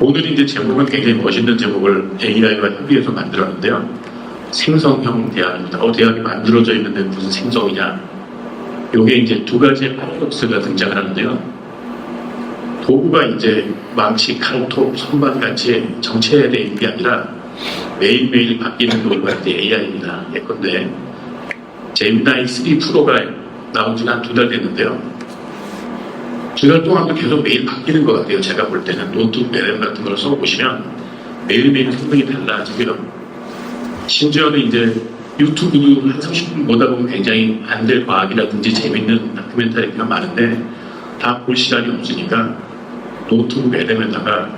오늘 이제 제목은 굉장히 멋있는 제목을 AI와 협의해서 만들었는데요. 생성형 대학입니다. 대학이 만들어져 있는데 무슨 생성이냐? 요게 이제 두 가지의 파라독스가 등장을 하는데요. 도구가 이제 망치, 칼톱, 선반 같이 정체되어 있는 게 아니라 매일매일 바뀌는 도구가 이제 AI입니다. 예컨대 제미나이 3 프로가 나온 지가 한 2달 됐는데요. 2달 동안도 계속 매일 바뀌는 것 같아요. 제가 볼 때는 노트북 LM 같은 걸 써보시면 매일매일 성능이 달라지고요. 심지어는 이제 유튜브 한 30분 보다 보면 굉장히 안될 과학이라든지 재밌는 다큐멘터리가 많은데 다 볼 시간이 없으니까 노트북 LM에다가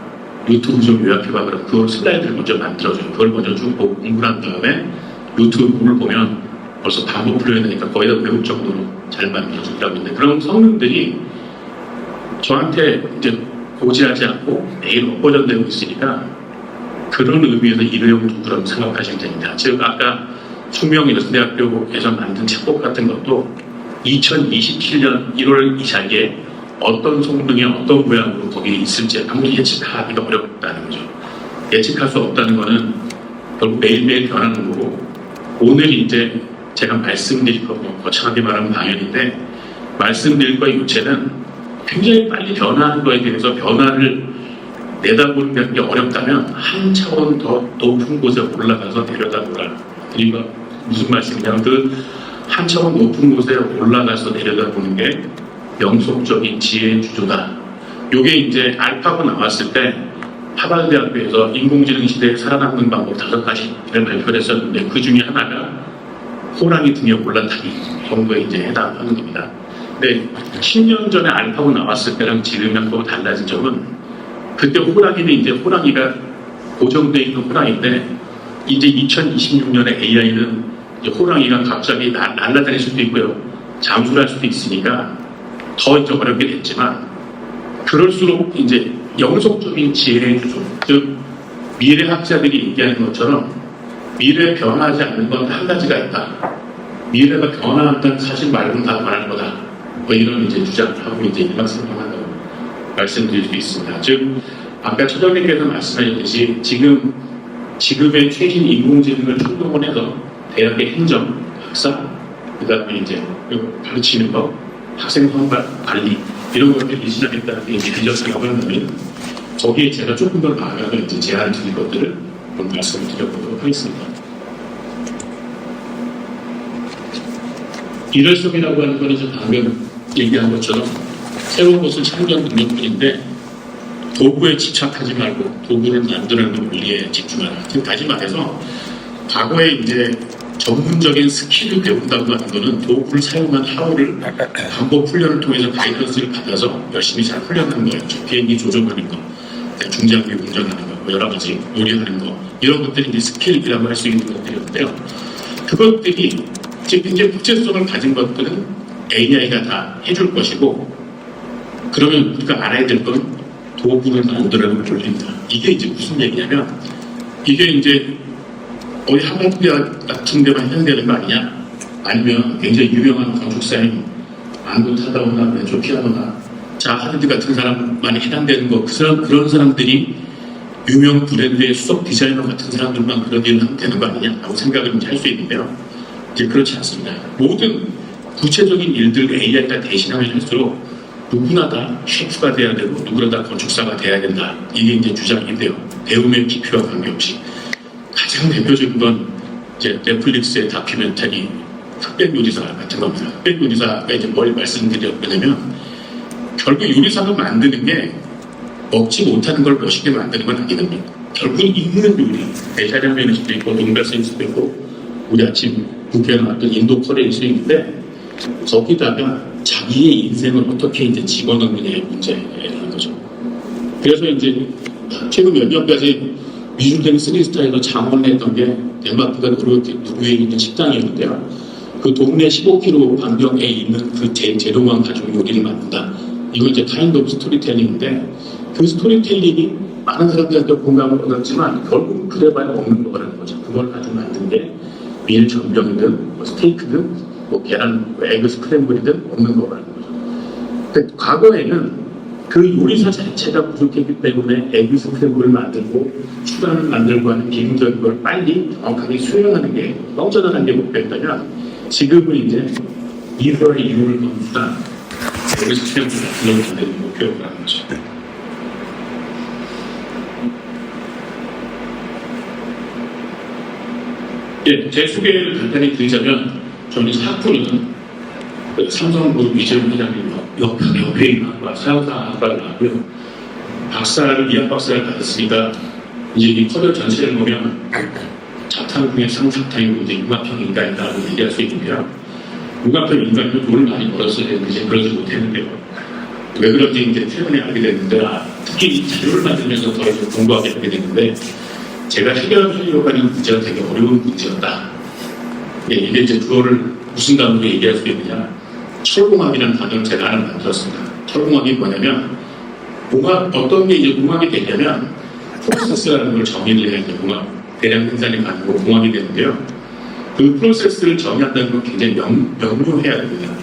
유튜브 좀 요약해봐 그러면 그걸 슬라이드를 먼저 만들어줘요. 그걸 먼저 쭉 보고 공부한 다음에 유튜브를 보면 벌써 반복 풀어야 되니까 거의 다 외울 정도로 잘 만들어준다고 했는데 그런 성능들이 저한테 이제 고지하지 않고 매일 업버전되고 있으니까 그런 의미에서 일회용 도구라고 생각하시면 됩니다. 즉 아까 숙명여성대학교에서 만든 책복 같은 것도 2027년 1월 이상에 어떤 성능이 어떤 모양으로 거기에 있을지 아무리 예측하기가 어렵다는 거죠. 예측할 수 없다는 거는 결국 매일매일 변하는 거고 오늘 이제 제가 말씀드릴 거 거창하게 말하면 당연인데 말씀드릴 거의 요체는 굉장히 빨리 변화하는 거에 대해서 변화를 내다보는 게 어렵다면 한 차원 더 높은 곳에 올라가서 내려다보라. 그러니까 무슨 말씀이냐면 그 한 차원 높은 곳에 올라가서 내려다보는 게 영속적인 지혜의 주조다. 이게 이제 알파고 나왔을 때 하버드대학교에서 인공지능 시대에 살아남는 방법 5가지를 발표를 했었는데 그 중에 하나가 호랑이 등에 올라타기 정도에 이제 해당하는 겁니다. 근데 10년 전에 알파고 나왔을 때랑 지금이랑 또 달라진 점은 그때 호랑이는 이제 호랑이가 고정되어 있는 호랑이인데 이제 2026년에 AI는 호랑이가 갑자기 날아다닐 수도 있고요. 잠수를 할 수도 있으니까 더 이제 어렵게 됐지만 그럴수록 이제 영속적인 지혜의 주조, 즉 미래학자들이 얘기하는 것처럼 미래 변하지 않는 건 한 가지가 있다. 미래가 변화한다는 사실 말고는 다 변할 거다. 뭐 이런 이제 주장을 하고 이제 일맥상통한다고 말씀드릴 수 있습니다. 즉 아까 처장님께서 말씀하셨듯이 지금의 최신 인공지능을 출동을 해서 대학의 행정, 학사, 그다음에 이제 가르치는 거, 학생 선발, 관리 이런 것들이 시작했다는 게 이제 비전이라고 한다면 거기에 제가 조금 더 나아가서 이제 제안을 드릴 것들을 오늘 말씀을 드려보도록 하겠습니다. 일회성이라고 하는 건 이제 방금 얘기한 것처럼 새로운 것을 창조하는 능력뿐인데 도구에 집착하지 말고 도구를 만드는 원리에 집중하라. 지금 다시 말해서 과거에 이제 전문적인 스킬을 배운다고 하는 것은 도구를 사용한 하루를 반복 훈련을 통해서 가이던스를 받아서 열심히 잘 훈련하는 거예요. 비행기 조종하는 거, 중장비 운전하는 거, 뭐 여러 가지 요리하는 거 이런 것들이 이제 스킬이라고 할 수 있는 것들이었는데요. 그것들이 이제 굉장히 국제성을 가진 것들은 AI가 다 해줄 것이고 그러면 우리가 알아야 될 건 도구를 만들어내는 원리입니다. 이게 이제 무슨 얘기냐면 이게 이제 어디 하버드 같은 데만 해당되는 거 아니냐? 아니면 굉장히 유명한 건축사인 안구 타다오나 왼쪽 피아노나 자하드 같은 사람만 해당되는 거 그런 사람들이 유명 브랜드의 수석 디자이너 같은 사람들만 그런 일을 하면 되는 거 아니냐라고 생각을 할 수 있는데요. 이제 그렇지 않습니다. 모든 구체적인 일들 AI가 대신하면 할수록 누구나 다 셰프가 돼야 되고 누구나 다 건축사가 돼야 된다. 이게 이제 주장인데요. 배움의 깊이와 관계없이 가장 대표적인 건 이제 넷플릭스의 다큐멘터리 흑백 요리사 같은 겁니다. 흑백 요리사가 이제 뭘 말씀드렸냐면 결국 요리사가 만드는 게 먹지 못하는 걸 멋있게 만드는 건 아니거든요. 결국 있는 요리, 베샤리아면일 수도 있고 돈가스일 수도 있고 우리 아침 뷔페에 나왔던 인도 커리일 수도 있는데 거기다가 자기의 인생을 어떻게 이제 집어넣느냐의 문제라는 거죠. 그래서 이제 최근 몇 년까지 미슐랭 3스타에서 장원을 했던 게 덴마크가 노르웨이에 있는 식당이었는데요. 그 동네 15km 반경에 있는 그 재료만 가지고 요리를 만든다. 이거 이제 카인드 오브 스토리텔링인데 그 스토리텔링이 많은 사람들한테 공감을 얻었지만 결국 그래봐야 없는 거라는 거죠. 그걸 가지고 만든 게 밀 전병이든 뭐 스테이크든 뭐 계란 에그 스크램블이든 없는 거라는 거죠. 근데 과거에는 그 요리사 자체가 부족했기 때문에 에그 스크램블을 만들고 추가를 만들고 하는 기능적인 걸 빨리 정확하게 수행하는 게 뻥전한 게 목표였다면 지금은 이제 이거의 이유를 건수다 에그 스크램블을 만들어야 되는 목표라는 거죠. 예, 제 소개를 간단히 드리자면 저는 학부는 삼성그룹 이재용 회장님 옆에 있는 학과 서양사학과를 나왔고요. 박사를 이학 박사를 받았으니까 이제 이 커리어 전체를 보면 자탕 중에 상사탕이고 이제 융합형 인간이라고 얘기할 수 있는데요. 융합형 인간은 돈을 많이 벌었어야 되는데 이제 그러지 못했는데요. 왜 그런지 이제 최근에 알게 됐는데 특히 이 자료를 만들면서 더 이제 공부하게 하게 됐는데 제가 해결하려고 하는 문제가 되게 어려운 문제였다. 예, 이게 이제 그거를 무슨 단어로 얘기할 수 있느냐. 철공학이라는 단어를 제가 하나 만들었습니다. 철공학이 뭐냐면 어떤 게 이제 공학이 되냐면 프로세스라는 걸 정의를 해야 이제 공학 대량 생산이 가능하고 공학이 되는데요. 그 프로세스를 정의한다는 건 굉장히 명료해야 됩니다.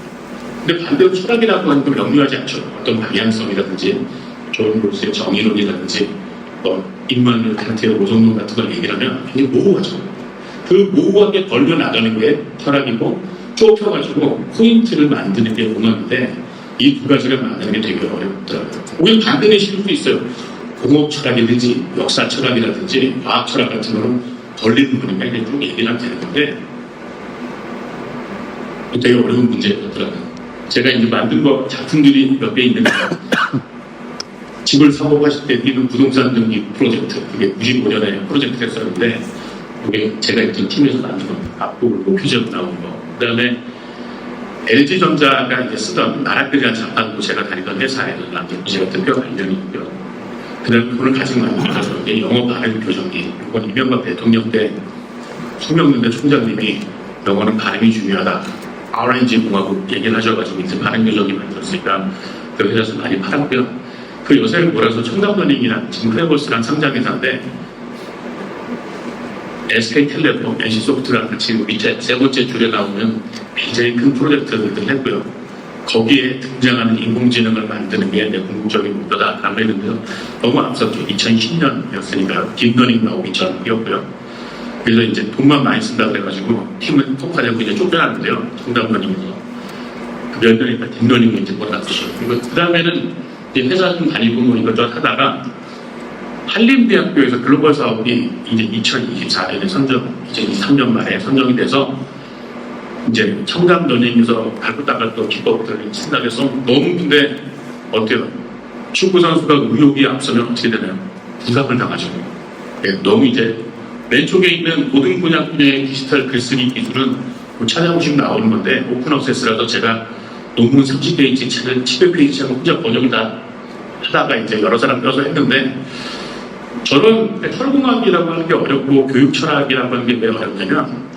근데 반대로 철학이라고 하는 건 명료하지 않죠. 어떤 방향성이라든지 좋은 곳의 정의론이라든지 인문론, 칸트의 오정론 같은 걸 얘기를 하면 굉장히 모호하죠. 그 모호하게 벌려나가는 게 철학이고 좁혀가지고 포인트를 만드는 게 공학인데 이 두 가지를 만드는 게 되게 어렵더라고요. 오히려 반대는 쉬울 수 있어요. 공업 철학이든지 역사 철학이라든지 과학 철학 같은 거는 벌리는 거니까 이제 쭉 얘기를 하면 되는 건데 되게 어려운 문제였더라고요. 제가 이제 만든 거 작품들이 몇 개 있는데 집을 사고 하실 때 이런 부동산 등기 프로젝트, 그게 95년에 프로젝트 했었는데, 그게 제가 있던 팀에서 만든 겁니다. 앞부분 표지가 나오는 거. 그 다음에 LG전자가 이제 쓰던 나락들이란 자판으로 제가 다니던 회사에서 만든 제가 특별 관련이 있고요. 그 다음에 그걸 가지고 만들어서 이게 영어 발음 교정기. 이건 이명박 대통령 때 송영근대 총장님이 영어는 발음이 중요하다. RNG 공화국 얘기를 하셔가지고 이제 발음 교정기 만들었으니까 그 회사에서 많이 팔았고요. 그 요새 몰아서 청담러닝이나 지금 프레버스랑 상장회사인데 SK텔레콤, NC소프트랑 같이 밑에 세 번째 줄에 나오면 굉장히 큰 프로젝트들을 했고요. 거기에 등장하는 인공지능을 만드는 게 내 궁극적인 목표다라고 했는데요. 너무 앞섰죠. 2010년이었으니까 딥러닝 나오기 전이었고요. 그래서 이제 돈만 많이 쓴다 그래가지고 팀을 통과되고 이제 쫓겨났는데요. 청담러닝에서 그 몇 년이니까 딥러닝을 이제 몰았죠. 그리고 그 다음에는 회사 좀 다니고 뭐 이것저것 하다가 한림대학교에서 글로벌 사업이 이제 2024년에 2023년 말에 선정이 돼서 이제 청담러닝에서 갈고 닦았던 기법들을 생각해서 너무 근데 어때요? 축구 선수가 의욕이 앞서면 어떻게 되나요? 부상을 당하죠. 네, 너무 이제 왼쪽에 있는 모든 분야의 디지털 글쓰기 기술은 뭐 찾아보시면 나오는 건데 오픈 액세스라서 제가 논문 30페이지 책을 700페이지 하고 혼자 번역을 다 하다가 이제 여러 사람 껴서 했는데 저는 철공학이라고 하는 게 어렵고 교육 철학이라고 하는 게 왜 어렵냐면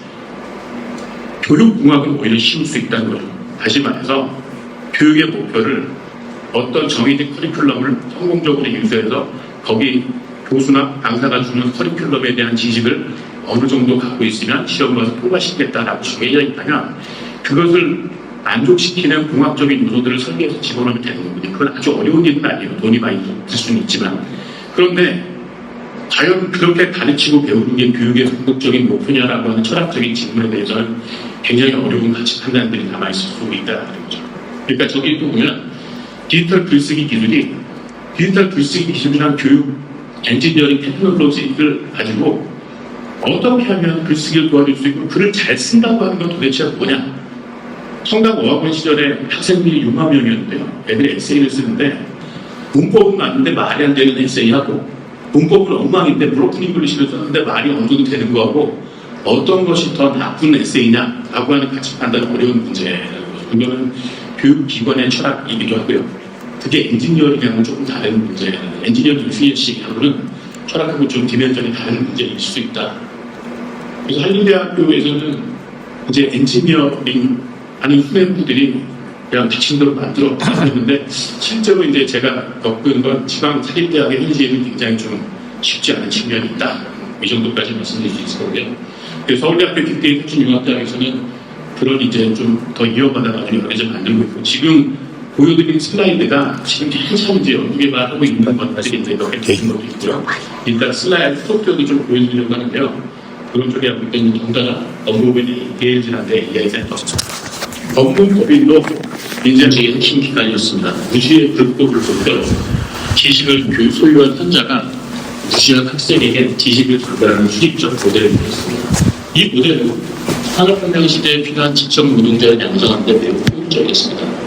교육공학은 오히려 쉬울 수 있다는 거죠. 다시 말해서 교육의 목표를 어떤 정의된 커리큘럼을 성공적으로 인수해서 거기 교수나 강사가 주는 커리큘럼에 대한 지식을 어느 정도 갖고 있으면 시험 봐서 통과시키겠다라고 정해져 있다면 그것을 만족시키는 공학적인 요소들을 설계해서 집어넣으면 되는 겁니다. 그건 아주 어려운 일은 아니에요. 돈이 많이 들 수는 있지만. 그런데 과연 그렇게 가르치고 배우는 게 교육의 궁극적인 목표냐라고 하는 철학적인 질문에 대해서는 굉장히 어려운 가치 판단들이 남아있을 수 있다는 거죠. 그러니까 저기 또 보면 디지털 글쓰기 기술이란 교육 엔지니어링 테크놀로지를 가지고 어떻게 하면 글쓰기를 도와줄 수 있고 글을 잘 쓴다고 하는 건 도대체 뭐냐? 청담어학원 시절에 학생들이 6만 명이었는데요. 애들이 에세이를 쓰는데 문법은 맞는데 말이 안 되는 에세이하고 문법은 엉망인데 브로큰 잉글리시를 썼는데 말이 어느 정도 되는 거하고 어떤 것이 더 나쁜 에세이냐라고 하는 가치 판단은 어려운 문제라는 거죠. 이거는 교육기관의 철학이기도 하고요. 그게 엔지니어링하고는 조금 다른 문제예요. 엔지니어링 유희식하고는 철학하고 좀 디멘전이 다른 문제일 수 있다. 그래서 한림대학교에서는 이제 엔지니어링 하는 후배들이 그냥 지침대로 만들어 놨는데 실제로 이제 제가 겪은 건 지방 사립대학의 현실은 굉장히 좀 쉽지 않은 측면이 있다. 이 정도까지 말씀드릴 수 있을 거고요. 서울대학교 빅데이터 융합대학에서는 그런 이제 좀 더 이어받아가지고 여러 가지 만들고 있고 지금 보여드린 슬라이드가 지금 한참 이제 연구개발하고 있는 것들인데 이렇게 되는 것도 있고요. 일단 슬라이드 속도를 좀 보여드리려고 하는데요. 오른쪽에 하고 있는 연가가 업무법인이 DLG라는데 AI센터. 업무법인도 민주주의 핵심 기관이었습니다. 무지의 불법을 보고 지식을 소유한 현자가 무지한 학생에게 지식을 전달하는 수립적 모델을 보였습니다. 이 모델은 산업혁명 시대에 필요한 지적 노동자를 양성하는 데 매우 효율적이었습니다.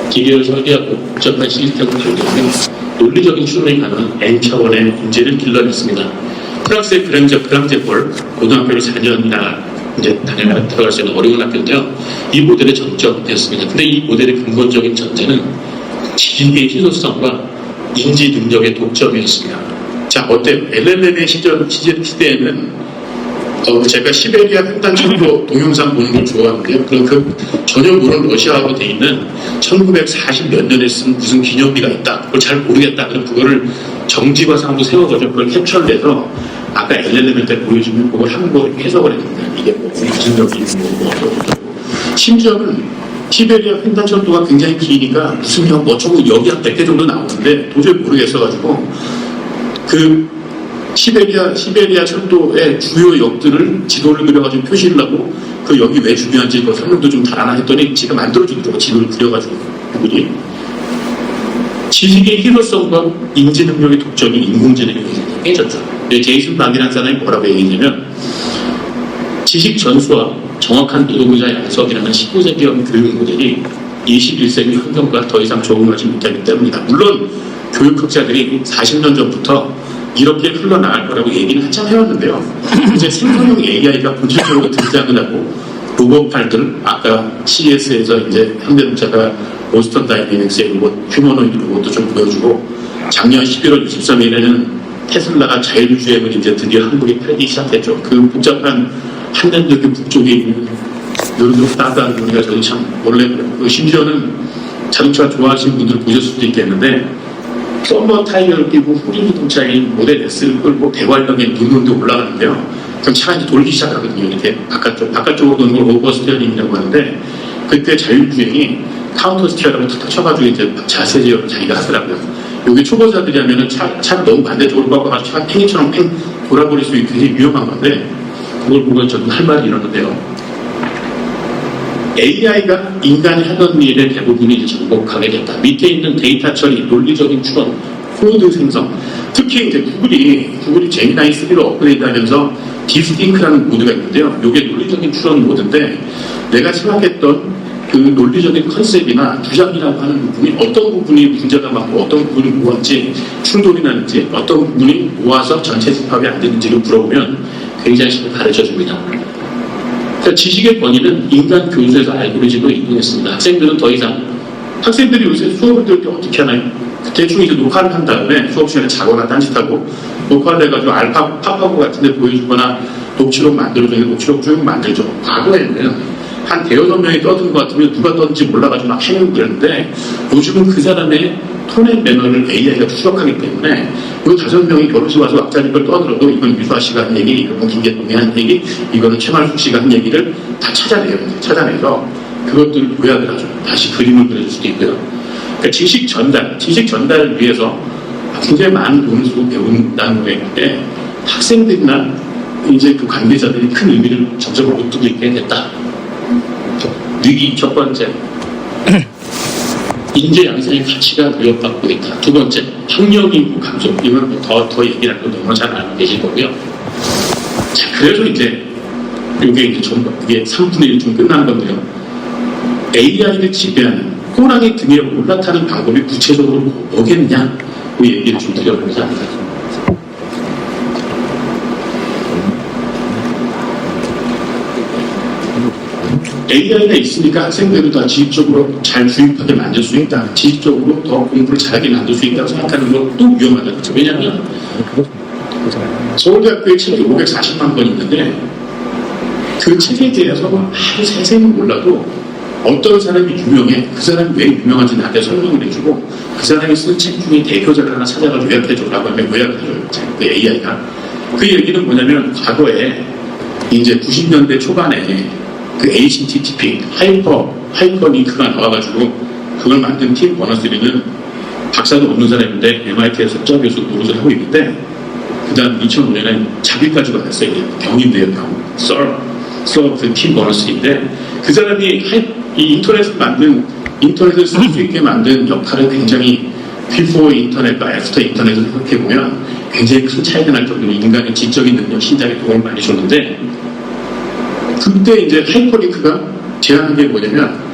기계를 설계하고 복잡한 시스템을 설계하면 논리적인 추론이 가능한 N차원의 문제를 길러냈습니다. 프랑스의 그랑제볼 고등학교를 4년이나 이제 들어갈 수 있는 어려운 학교인데요. 이 모델의 정점이었습니다. 근데 이 모델의 근본적인 전제는 지식의 희소성과 인지 능력의 독점이었습니다. 자, 어때요? LLM의 시대에는 제가 시베리아 횡단철도 동영상 보는 걸 좋아하는데요. 그럼 그 전혀 모르는 러시아하고 돼 있는 1940 몇 년에 쓴 무슨 기념비가 있다. 그걸 잘 모르겠다. 그럼 그거를 정지화상으로 세워가지고 그걸 캡처를 해서 아까 LLM한테 보여주면 그걸 한국어로 해석을 해줍니다. 이게 뭐 무슨 적이 뭐 어쩌고. 심지어는 시베리아 횡단철도가 굉장히 기니까 무슨 뭐 어쩌고 여기 한 100개 정도 나오는데 도저히 모르겠어가지고 그 시베리아 철도의 주요 역들을 지도를 그려가지고 표시를 하고 그 역이 왜 중요한지 그 설명도 좀 달아나 했더니 지금 만들어주더라고. 지도를 그려가지고 그들이 지식의 희소성과 인지 능력의 독점이 인공지능에 깨졌죠. 제이슨 박이라는 사람이 뭐라고 얘기했냐면 지식 전수와 정확한 노동자 양성이라는 19세기형 교육 모델이 21세기 환경과 더 이상 적응하지 못하기 때문이다. 물론 교육학자들이 40년 전부터 이렇게 흘러나갈 거라고 얘기는 한참 해왔는데요. 이제 생성형 AI가 본질적으로 등장을 하고 로봇팔들, 아까 CES에서 이제 현대자동차가 보스턴 다이내믹스의 로봇, 휴머노이드 로봇도 좀 보여주고 작년 11월 23일에는 테슬라가 자율주행을 이제 드디어 한국에 팔기 시작했죠. 그 복잡한 한남도교 북쪽에 있는 누르누르 따다한 우리가 저도 참 원래 심지어는 자동차 좋아하시는 분들 보셨을 수도 있겠는데 썸머 타이어를 끼고 후리 자동차인 모델 S를 끌고 대관령에 눈으로 올라가는데요. 그럼 차가 이제 돌기 시작하거든요. 이렇게 바깥쪽으로 도는 걸 오버 스티어링이라고 하는데 그때 자율주행이 카운터 스티어라고 탁탁 쳐가지고 이제 자세 제어를 자기가 하더라고요. 여기 초보자들이 하면은 차를 너무 반대쪽으로 꺾어가지고 차가 팽이처럼 팽 돌아버릴 수 있게 굉장히 위험한 건데 그걸 보고 저는 할 말이 이러는데요. AI가 인간이 하던 일의 대부분이 이제 정복하게 됐다. 밑에 있는 데이터 처리, 논리적인 추론, 코드 생성. 특히 이제 구글이 제미나이 3로 업그레이드하면서 딥스팅크라는 모드가 있는데요. 이게 논리적인 추론 모드인데 내가 생각했던 그 논리적인 컨셉이나 주장이라고 하는 부분이 어떤 부분이 문제가 많고 어떤 부분이 뭐한지 충돌이 나는지 어떤 부분이 모아서 전체 집합이 안 되는지를 물어보면 굉장히 잘 가르쳐줍니다. 그러니까 지식의 권위는 인간 교수에서 알고리즘으로 이동했습니다. 학생들이 요새 수업을 들을 때 어떻게 하나요? 대충 이제 녹화를 한 다음에 수업 시간에 자거나 딴짓하고 녹화를 해가지고 파파고 같은 데 보여주거나 녹취록 만들어줘야 녹취록 쭉 만들죠. 과거에는 한 대여섯 명이 떠든 것 같으면 누가 떴는지 몰라가지고 막 헤매고 그랬는데 요즘은 그 사람의 톤의 매너를 AI가 추적하기 때문에 그 5명이 결혼식 와서 앞자리 걸 떠들어도 이건 유수아 씨가 한 얘기, 이건 김계동이 한 얘기, 이거는 최말숙 씨가 한 얘기를 다 찾아내서 그것들을 요약을 하죠. 다시 그림을 그려줄 수도 있고요. 그러니까 지식 전달을 위해서 굉장히 많은 돈을 쓰고 배운다는 거에 학생들이나 이제 그 관계자들이 큰 의미를 점점 못 두고 있게 됐다. 위기 첫 번째, 인재 양성의 가치가 위협받고 있다. 두 번째, 학력인구 감소. 이건 더 얘기를 하고 너무 잘 알고 계실 거고요. 자, 그래서 이제 이게 이제 전부 이게 3분의 1 좀 끝난 건데요. AI를 지배하는 호랑이 등에 올라타는 방법이 구체적으로 뭐겠냐? 그 얘기를 좀 드려보고자 합니다. AI가 있으니까 학생들도 다 지식적으로 잘 주입하게 만들 수 있다. 지식적으로 더 공부를 잘하게 만들 수 있다고 생각하는 것도 위험하다. 그렇죠? 왜냐하면 서울대학교에 책이 540만 권 있는데 그 책에 대해서 아주 세세히 몰라도 어떤 사람이 유명해, 그 사람이 왜 유명한지 나한테 설명을 해주고 그 사람이 쓴 책 중에 대표작을 하나 찾아가지고 요약해줘라고 하면 요약을 해줘요. 그 AI가. 그 얘기는 뭐냐면 과거에 이제 90년대 초반에 그 HTTP 하이퍼링크가 나와가지고 그걸 만든 팀 버너스리는 박사도 없는 사람인데 MIT에서 석좌 교수 노릇을 하고 있는데 그 다음 2005년에 자기까지 받았어요. 병인데요, 병. 팀 버너스리인데 그 사람이 이 인터넷을 쓸 수 있게 만든 역할을 굉장히 before 인터넷과 after 인터넷을 생각해보면 굉장히 큰 차이가 날 정도로 인간의 지적인 능력, 신장에 도움을 많이 줬는데 그때 이제 하이퍼링크가 제안한 게 뭐냐면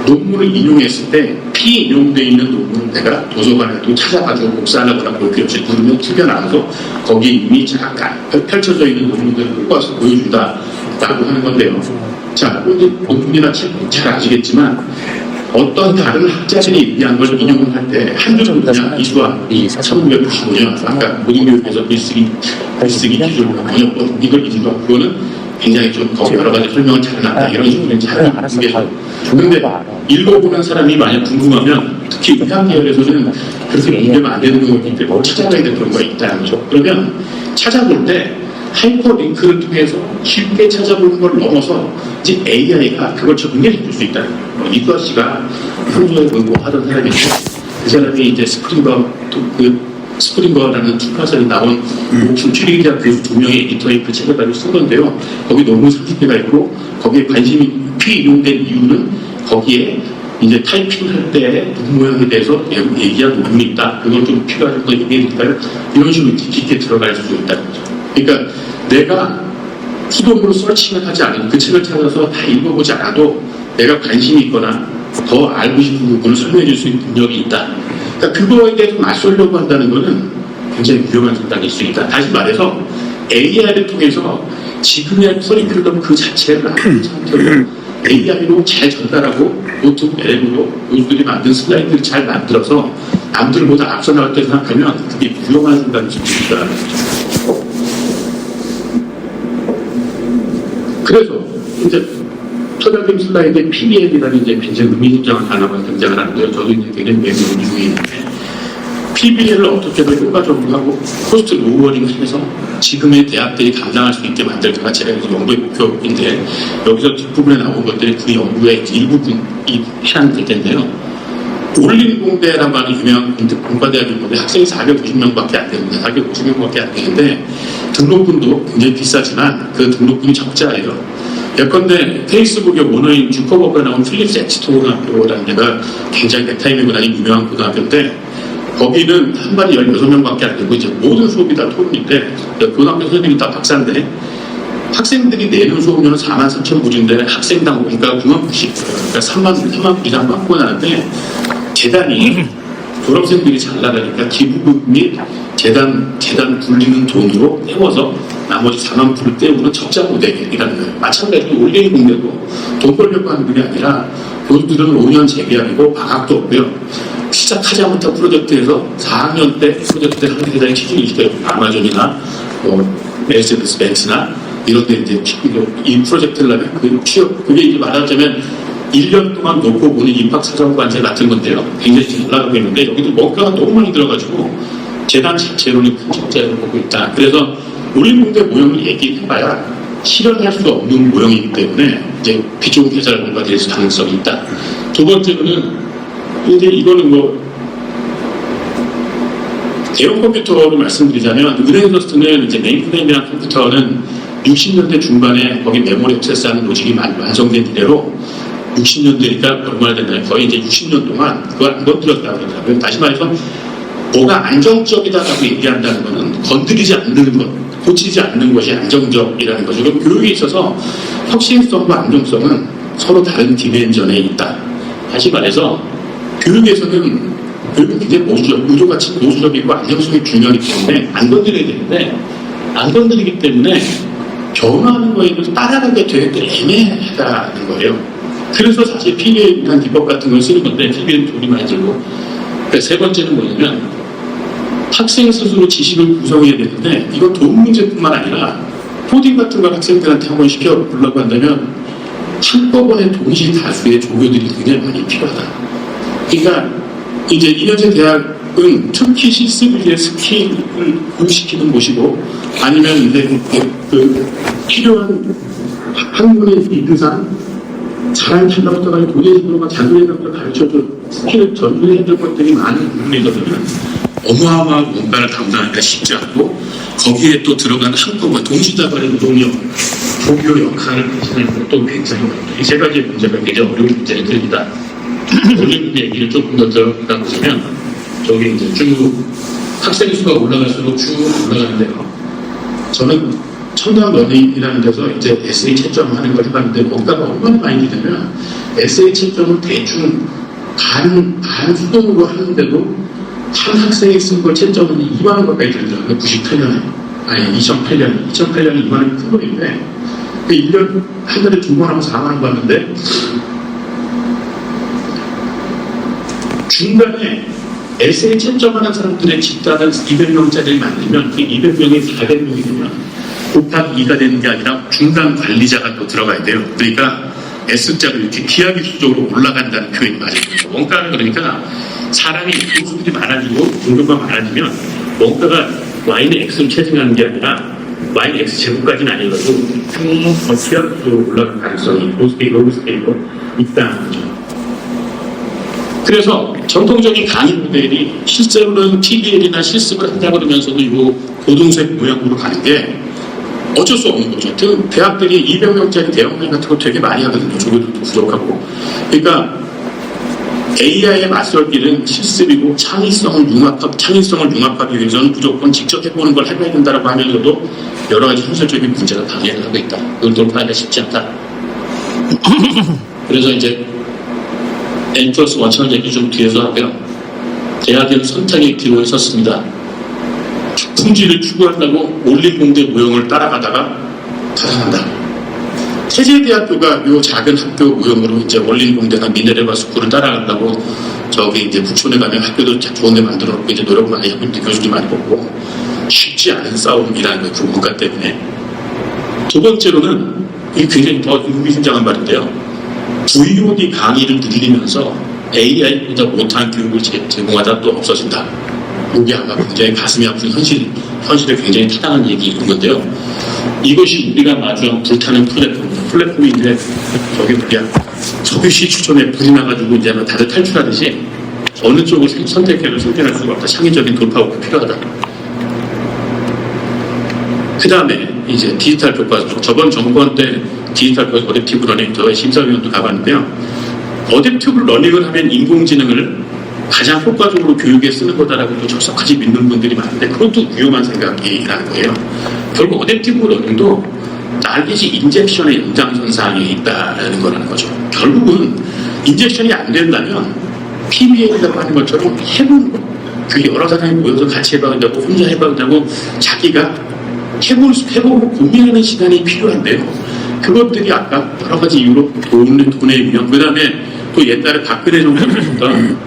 논문을 인용했을 때 피인용되어 있는 논문을 내가 도서관에도 찾아가지고 복사하거나 볼 필요 없이 누르면 튀겨나와서 거기에 이미 잠깐 펼쳐져 있는 논문들을 끌고 와서 보여준다라고 하는 건데요. 자, 논문이나 책 잘 아시겠지만 어떤 다른 학자들이 얘기한 걸 인용을 할 때 한두 정도냐 이수와 1995년 아까 모든교육에서 글쓰기 기술로 번역본 이걸 이수와 그거는 굉장히 좀 여러 가지 설명을 잘 해놨다 이런 식으로 잘 준비해서 그런데 읽어보는 사람이 만약 궁금하면 특히 의학 계열에서는 그렇게 문제가 안 되는 경우이기 때문에 찾아가야 되는 경우가 있다는 거죠. 그러면 찾아볼 때 하이퍼링크를 통해서 쉽게 찾아보는 걸 넘어서 이제 AI가 그걸 정리해 줄 수 있다는 거예요. 이수아 씨가 평소에 공부하던 사람인데 그 사람이 이제 스프링거라는 출판사에 나온 목숨 추리기자 교수 2명의 에디터의 그 책을 가지고 쓴 건데요. 거기 너무 30개가 있고 거기에 관심이 깊이 이용된 이유는 거기에 이제 타이핑할 때 눈 모양에 대해서 얘기한 부분이 있다. 그걸 좀 필요하신 거 얘기해 드릴까요? 이런 식으로 깊게 들어갈 수 있다는 거죠. 그러니까 내가 수동으로 서칭을 하지 않은 그 책을 찾아서 다 읽어보지 않아도 내가 관심이 있거나 더 알고 싶은 부분을 설명해 줄 수 있는 능력이 있다. 그러니까 그거에 대해서 맞서려고 한다는 것은 굉장히 위험한 생각일 수 있다. 다시 말해서 AI를 통해서 지금의 커리큘럼 그 자체를 아는 상태로 AI로 잘 전달하고 노트북 앱으로 교수들이 만든 슬라이드를 잘 만들어서 남들보다 앞서 나갈 때 생각하면 그게 위험한 생각일 수 있다는 거죠. 그래서 이제 초등학교 슬라이드에 PBL이라는 이제 굉장히 의미심장한 단어가 등장을 하는데요. 저도 이제 굉장히 매우 중요한데 PBL을 어떻게든 효과적으로 하고 코스트 로우어링을 해서 지금의 대학들이 감당할 수 있게 만들기가 제가 연구의 목표인데 여기서 뒷부분에 나온 것들이 그 연구의 일부분이 해당될 텐데요. 올림공대라고 하는 유명한 공과대학인데 학생이 450명밖에 안 됩니다. 450명밖에 안 되는데 등록금도 굉장히 비싸지만 그 등록금이 적자예요. 예컨대 페이스북의 오너인 주커버그에 나온 필립스 엑스터 고등학교라는 데가 굉장히 백타임이고 다닌 유명한 고등학교인데 거기는 한 반이 16명밖에 안 되고 이제 모든 수업이 다 토론인데 고등학교 선생님이 다 박사인데 학생들이 내는 수업료는 43,000불인데 학생당 그러니까 9만 불씩 그러니까 3만 불 이상 받고 나는데 재단이 졸업생들이 잘 나가니까 기부금 및 재단 굴리는 돈으로 떼워서 나머지 4만 불을 떼우는 적자 모델이라는 거예요. 마찬가지로 올레인 공대도 돈 벌려고 하는 게 아니라 교수들은 5년 재계약이고 방학도 없고요. 시작하자마자 프로젝트에서 4학년 때 프로젝트 때 한 회사에 취직을 시켜요. 아마존이나 메르세데스 벤츠나 이런 데 이제 이 프로젝트를 하면 그 취업 그게 이제 말하자면 1년 동안 놓고 보는 입학사정관제 같은 건데요. 굉장히 잘 나가고 있는데 여기도 뭔가가 너무 많이 들어가지고 재단 자체로는 큰 적자를 보고 있다. 그래서 올림공대 모형을 얘기해봐야 실현할 수 없는 모형이기 때문에 이제 비좁은 회사를 뭔가 될 가능성이 있다. 두 번째로는 이제 이거는 대형 컴퓨터로 말씀드리자면 은행에서 쓰는 이제 메인프레임이라는 컴퓨터는 60년대 중반에 거기 메모리 액세스하는 로직이 완성된 이래로 60년대니까 얼마나 됐나요? 거의 이제 60년 동안 그걸 안 건드렸다고 그러더라고요. 다시 말해서 뭐가 안정적이다라고 얘기한다는 것은 건드리지 않는 것, 고치지 않는 것이 안정적이라는 거죠. 그럼 교육에 있어서 혁신성과 안정성은 서로 다른 디멘전에 있다. 다시 말해서 교육에서는 교육은 굉장히 의도같이 보수적이고 안정성이 중요하기 때문에 안 건드려야 되는데 안 건드리기 때문에 변화하는 거에도 따라가게 되게 애매하다는 거예요. 그래서 사실 PBL이라는 기법 같은 걸 쓰는 건데 PBL은 돈이 많이 들고 세 번째는 뭐냐면 학생 스스로 지식을 구성해야 되는데 이건 돈 문제뿐만 아니라 코딩 같은 걸 학생들한테 한번 시켜보려고 한다면 한꺼번에 동시 다수의 조교들이 굉장히 많이 필요하다. 그러니까 이제 2년제 대학은 특히 실습의 스킬을 교육시키는 곳이고 아니면 이제 필요한 학문의 이상 잘한 킬러부터가 도제식으로만 자기의 것을 가르쳐줘 스킬을 전수해야 될 것들이 많은 부분에 있어서는 어마어마한 원가를 감당하기가 쉽지 않고 거기에 또 들어간 한꺼번에 동시다발의 노동력, 조교 역할을 하시는 것도 굉장히 어렵다. 이 세 가지 문제가 굉장히 어려운 문제가 됩니다. 올림픽 얘기를 조금 더 들어가 보시면 저기 이제 쭉 학생 수가 올라갈수록 쭉 올라가는데요. 저는 청담 러닝이라는 데서 이제 에세이 채점하는 걸 해봤는데 원가가 얼마나 많이 되냐면 에세이 채점은 대충 반 수동으로 하는데도 한 학생이 쓴 걸 채점은 2만 원 가까이 들더라고요. 98년에. 아니, 2008년에 2만 원이 큰 거인데, 1년, 한 달에 2번 하면 4만 원 받는데, 중간에 에세이 채점하는 사람들의 집단을 200명짜리를 만들면, 그 200명이 400명이 되면, 곱하기 2가 되는 게 아니라 중간 관리자가 또 들어가야 돼요. 그러니까 S자로 이렇게 기하급수적으로 올라간다는 표현이 맞아요. 원가는 그러니까 사람이 인수들이 많아지고 종류가 많아지면 원가가 Y는 X로 체증하는 게 아니라 Y는 X 제곱까지는 아니어도 더 기하급수적으로 올라갈 가능성이 로그 스케일로 있다는 거죠. 그래서 전통적인 강의 모델이 실제로는 PBL이나 실습을 한다 그러면서도 이 고동색 모양으로 가는 게 어쩔 수 없는 거죠. 대학들이 200명짜리 대학원 같은 거 되게 많이 하거든요. 조교들도 부족하고. 그러니까 AI에 맞설 길은 실습이고 창의성을 융합하기 위해서는 무조건 직접 해보는 걸 해봐야 된다고 하면서도 여러 가지 현실적인 문제가 방해를 하고 있다. 그걸 돌파하기가 쉽지 않다. 그래서 이제 N+1 얘기 좀 뒤에서 하고요. 대학에는 선택의 기로에 섰습니다. 품질을 추구한다고 올림공대 모형을 따라가다가 타산한다. 세제대학교가 요 작은 학교 모형으로 이제 올림공대나 미네르바 스쿨을 따라간다고 저기 이제 북촌에 가면 학교도 좋은 데 만들어 놓고 이제 노력을 많이 하고 있는데 교수도 많이 뽑고 쉽지 않은 싸움이라는 그 문과 때문에. 두 번째로는 이게 굉장히 더 의미심장한 말인데요. VOD 강의를 늘리면서 AI보다 못한 교육을 제공하다 또 없어진다. 이게 아마 굉장히 가슴이 아픈 현실에 굉장히 타당한 얘기인 건데요. 이것이 우리가 마주한 불타는 플랫폼이 이제 저기 뭐야 석유시 추천에 불이 나가지고 이제 다들 탈출하듯이 어느 쪽을 선택해도 선택할 수가 없다. 창의적인 돌파구가 필요하다. 그 다음에 이제 디지털 교과서. 저번 정권 때 디지털 교과서 어댑티브 러닝 저희 심사위원도 가봤는데요. 어댑티브 러닝을 하면 인공지능을 가장 효과적으로 교육에 쓰는 거다라고 또 철석하지 믿는 분들이 많은데 그것도 위험한 생각이라는 거예요. 결국 어댑티브 러닝도 날개지 인젝션의 연장선상에 있다는 거라는 거죠. 결국은 인젝션이 안 된다면 PBL이라고 하는 것처럼 해보는 거. 그 여러 사람이 모여서 같이 해봐야되고 혼자 해봐야되고 자기가 해보고 고민하는 시간이 필요한데요. 그것들이 아까 여러 가지 이유로 돈의 위험, 그 다음에 또 옛날에 박근혜 정부가 했던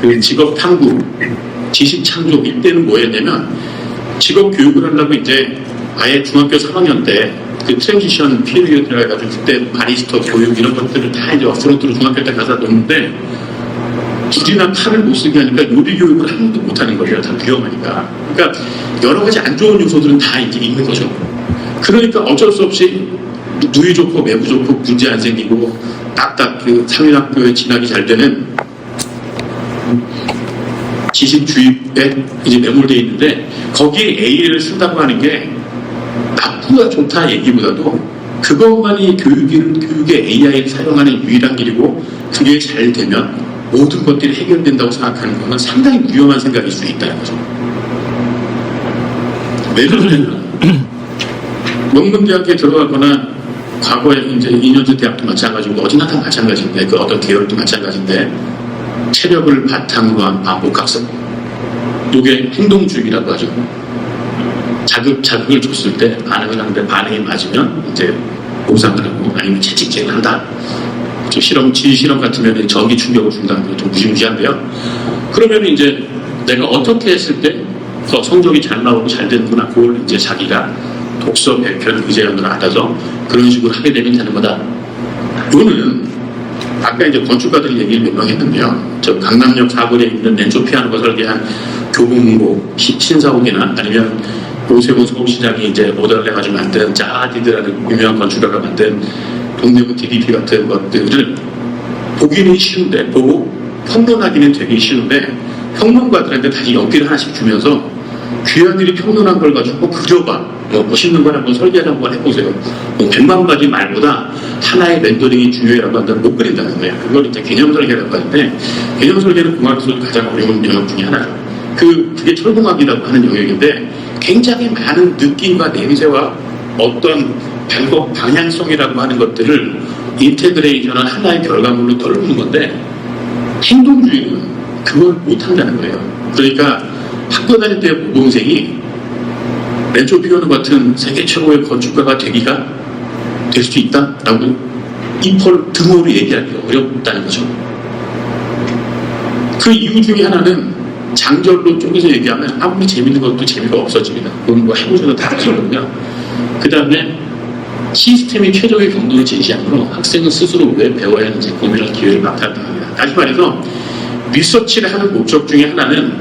그 직업 탐구, 지식 창조, 이때는 뭐였냐면 직업 교육을 하려고 이제 아예 중학교 3학년 때 그 트랜지션 피리어드라 해가지고 그때 바리스터 교육 이런 것들을 다 이제 프론트로 중학교 때 가서 놓는데 불이나 칼을 못 쓰게 하니까 요리 교육을 한 번도 못 하는 거예요. 다 위험하니까. 그러니까 여러 가지 안 좋은 요소들은 다 이제 있는 거죠. 그러니까 어쩔 수 없이 누이 좋고 매부 좋고 문제 안 생기고 딱딱 그 상위학교에 진학이 잘 되는 지식 주입에 이제 매몰되어 있는데 거기에 AI를 쓴다고 하는 게 나쁘다 좋다 얘기보다도 그것만이 교육에 AI를 사용하는 유일한 길이고 그게 잘 되면 모든 것들이 해결된다고 생각하는 것은 상당히 위험한 생각일 수 있다는 거죠. 왜 그러냐면 명문대학에 들어가거나 과거에 이제 2년제 대학도 마찬가지고 어디나 다 마찬가지인데 그 어떤 계열도 마찬가지인데 체력을 바탕으로 한 반복학습. 이게 행동주의라고 하죠. 자극을 줬을 때 반응을 하는데 반응이 맞으면 이제 보상을 하고 아니면 채찍질을 한다. 지휘실험 같으면 전기 충격을 준다는 게 좀 무시무시한데요. 그러면 이제 내가 어떻게 했을 때 더 성적이 잘 나오고 잘 되는구나. 그걸 이제 자기가 독서, 배편, 의제연으로 알아서 그런 식으로 하게 되면 되는 거다. 이거는 아까 이제 건축가들이 얘기를 몇 명 했는데요. 저 강남역 사거리에 있는 렌초 피아노가 설계한 교보문고 신사옥이나 아니면 오세훈 서울시장이 이제 모델을 해가지고 만든 자하디드라는 유명한 건축가가 만든 동대문 DDP 같은 것들을 보기는 쉬운데 보고 평론하기는 되게 쉬운데 평론가들한테 다시 연기를 하나씩 주면서 귀하들이 평론한 걸 가지고 그려봐. 멋있는 걸 한번 설계를 한번 해보세요. 100만 가지 말보다 하나의 렌더링이 중요해라고 한다면 못 그린다는 거예요. 그걸 이제 개념 설계라고 하는데, 개념 설계는 공학에서 가장 어려운 영역 중에 하나죠. 그게 철공학이라고 하는 영역인데, 굉장히 많은 느낌과 냄새와 어떤 방향성이라고 하는 것들을 인테그레이션한 하나의 결과물로 떨구는 건데, 행동주의는 그걸 못한다는 거예요. 그러니까 학교 다닐 때 모범생이 렌초 피오노 같은 세계 최고의 건축가가 될 수 있다라고 입을 등으로 얘기하기 어렵다는 거죠. 그 이유 중에 하나는 장절로 쪼개서 얘기하면 아무리 재밌는 것도 재미가 없어집니다. 그건 뭐 해보셔도 다 아시거든요. 그 다음에 시스템이 최적의 경로를 제시하므로 학생은 스스로 왜 배워야 하는지 고민할 기회를 막한답니다. 다시 말해서 리서치를 하는 목적 중에 하나는